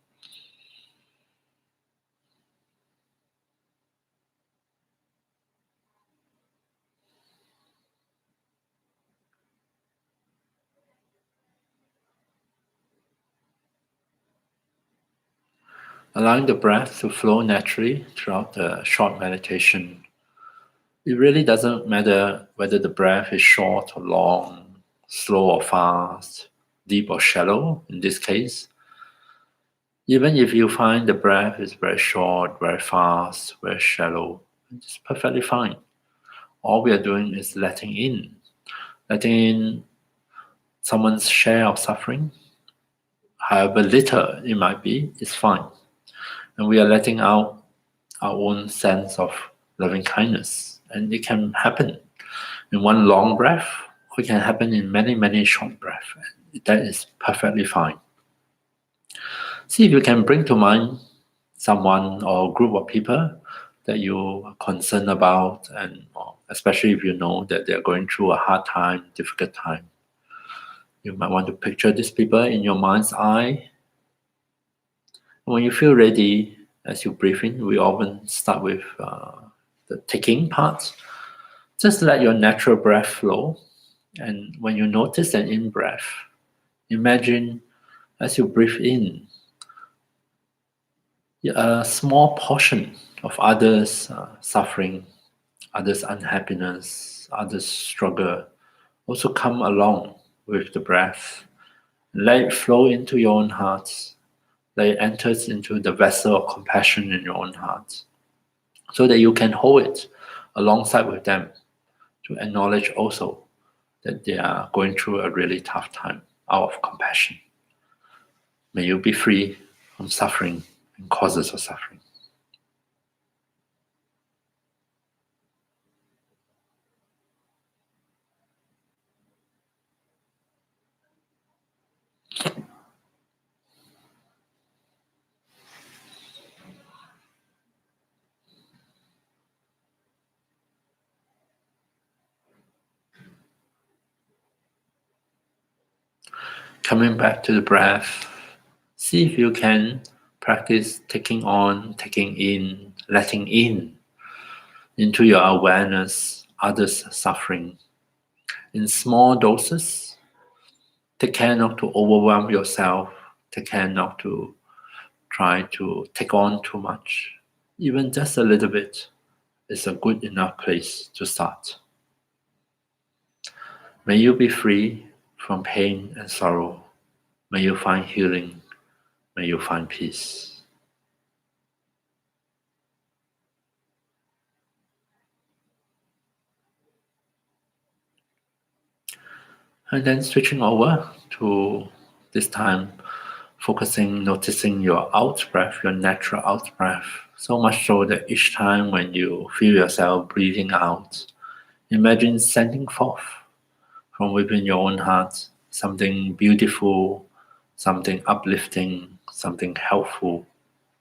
S1: Allowing the breath to flow naturally throughout the short meditation. It really doesn't matter whether the breath is short or long, slow or fast, deep or shallow in this case. Even if you find the breath is very short, very fast, very shallow, it's perfectly fine. All we are doing is letting in someone's share of suffering, however little it might be, is fine. And we are letting out our own sense of loving kindness. And it can happen in one long breath, or it can happen in many, many short breaths. That is perfectly fine. See if you can bring to mind someone or a group of people that you are concerned about, and especially if you know that they're going through a hard time, difficult time. You might want to picture these people in your mind's eye. When you feel ready, as you breathe in, we often start with the taking part. Just let your natural breath flow. And when you notice an in-breath, imagine as you breathe in, a small portion of others' suffering, others' unhappiness, others' struggle also come along with the breath. Let it flow into your own heart. Let it enters into the vessel of compassion in your own heart, so that you can hold it alongside with them to acknowledge also that they are going through a really tough time out of compassion. May you be free from suffering and causes of suffering. Coming back to the breath, see if you can practice taking on, taking in, letting in into your awareness others' suffering in small doses. Take care not to overwhelm yourself. Take care not to try to take on too much. Even just a little bit is a good enough place to start. May you be free from pain and sorrow. May you find healing. May you find peace. And then switching over to this time, focusing, noticing your out breath, your natural out breath. So much so that each time when you feel yourself breathing out, imagine sending forth from within your own heart something beautiful, something uplifting, something helpful.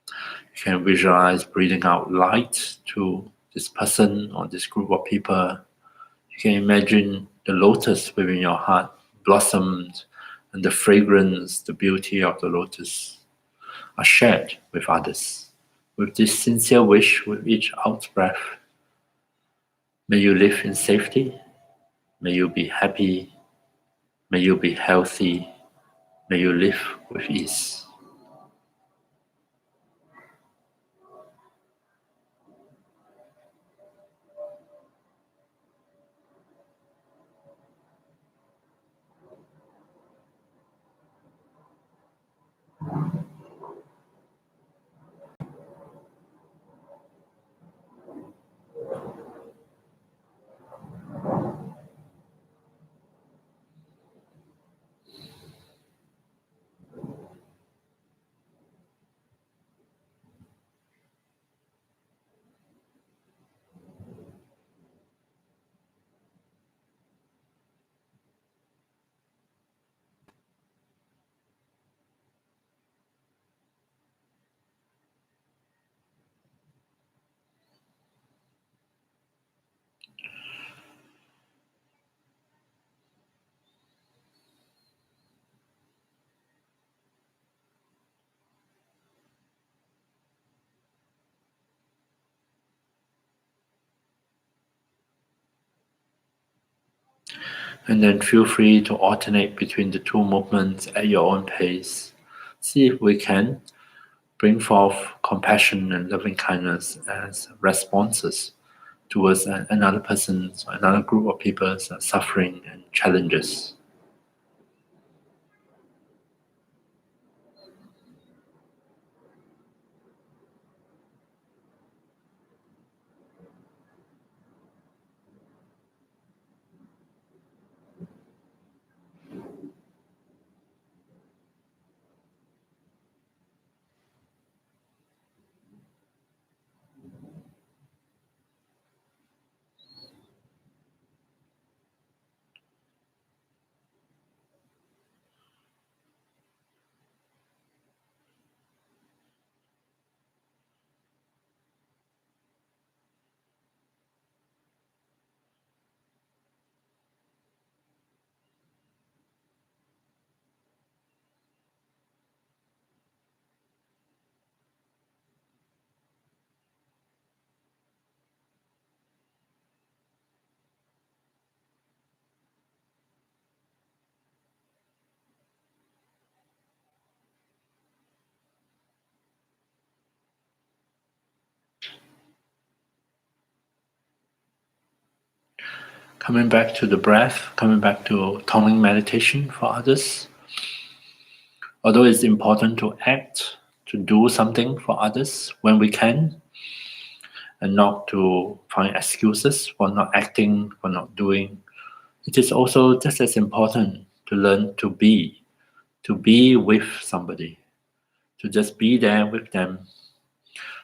S1: You can visualize breathing out light to this person or this group of people. You can imagine the lotus within your heart blossomed, and the fragrance, the beauty of the lotus are shared with others. With this sincere wish, with each out breath, may you live in safety, may you be happy, may you be healthy, may you live with ease. And then feel free to alternate between the two movements at your own pace. See if we can bring forth compassion and loving kindness as responses towards another person's, another group of people's suffering and challenges. Coming back to the breath, coming back to Tonglen meditation for others. Although it's important to act, to do something for others when we can, and not to find excuses for not acting, for not doing, it is also just as important to learn to be with somebody, to just be there with them,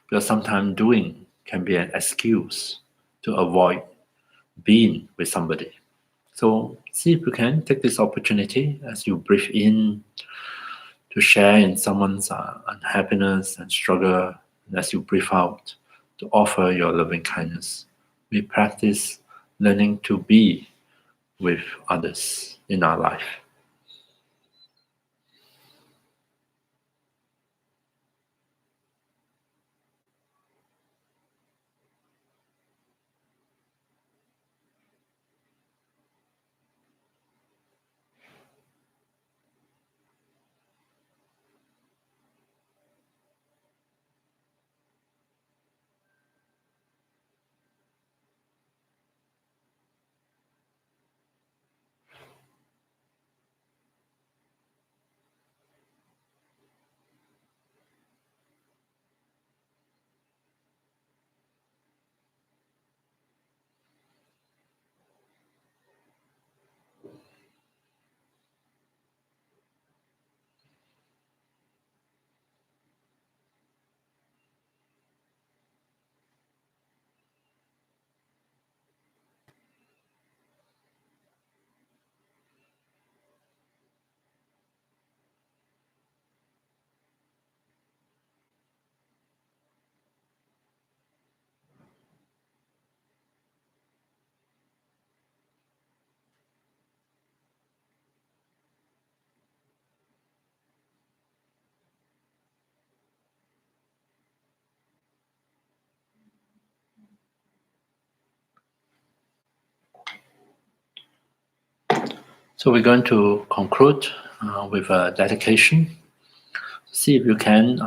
S1: because sometimes doing can be an excuse to avoid being with somebody. So see if you can take this opportunity as you breathe in to share in someone's unhappiness and struggle, and as you breathe out to offer your loving kindness. We practice learning to be with others in our life. So we're going to conclude with a dedication. See if you can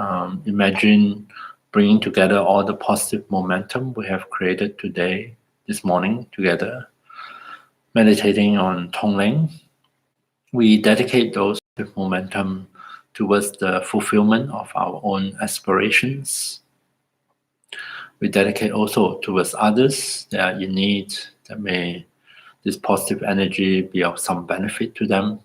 S1: imagine bringing together all the positive momentum we have created today, this morning together, meditating on Tonglen. We dedicate those with momentum towards the fulfillment of our own aspirations. We dedicate also towards others that are in need, that may this positive energy be of some benefit to them.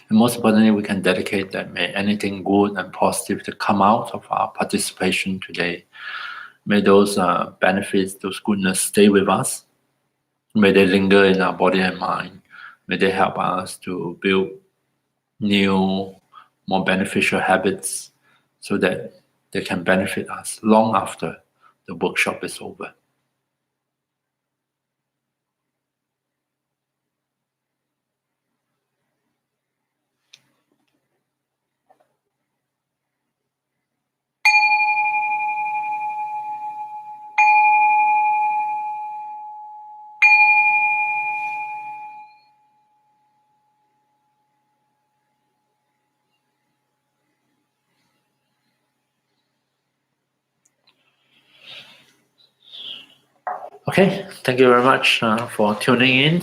S1: And most importantly, we can dedicate that may anything good and positive to come out of our participation today. May those benefits, those goodness stay with us. May they linger in our body and mind. May they help us to build new, more beneficial habits so that they can benefit us long after the workshop is over. Okay, thank you very much for tuning in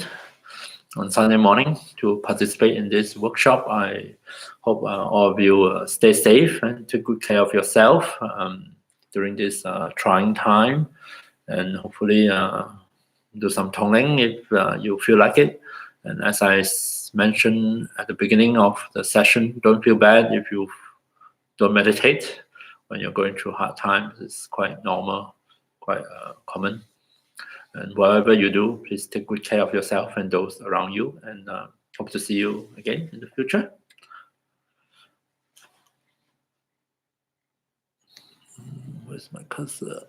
S1: on Sunday morning to participate in this workshop. I hope all of you stay safe and take good care of yourself during this trying time, and hopefully do some Tonglen if you feel like it. And as I mentioned at the beginning of the session, don't feel bad if you don't meditate when you're going through hard times. It's quite normal, quite common. And whatever you do, please take good care of yourself and those around you, and hope to see you again in the future. Where's my cursor?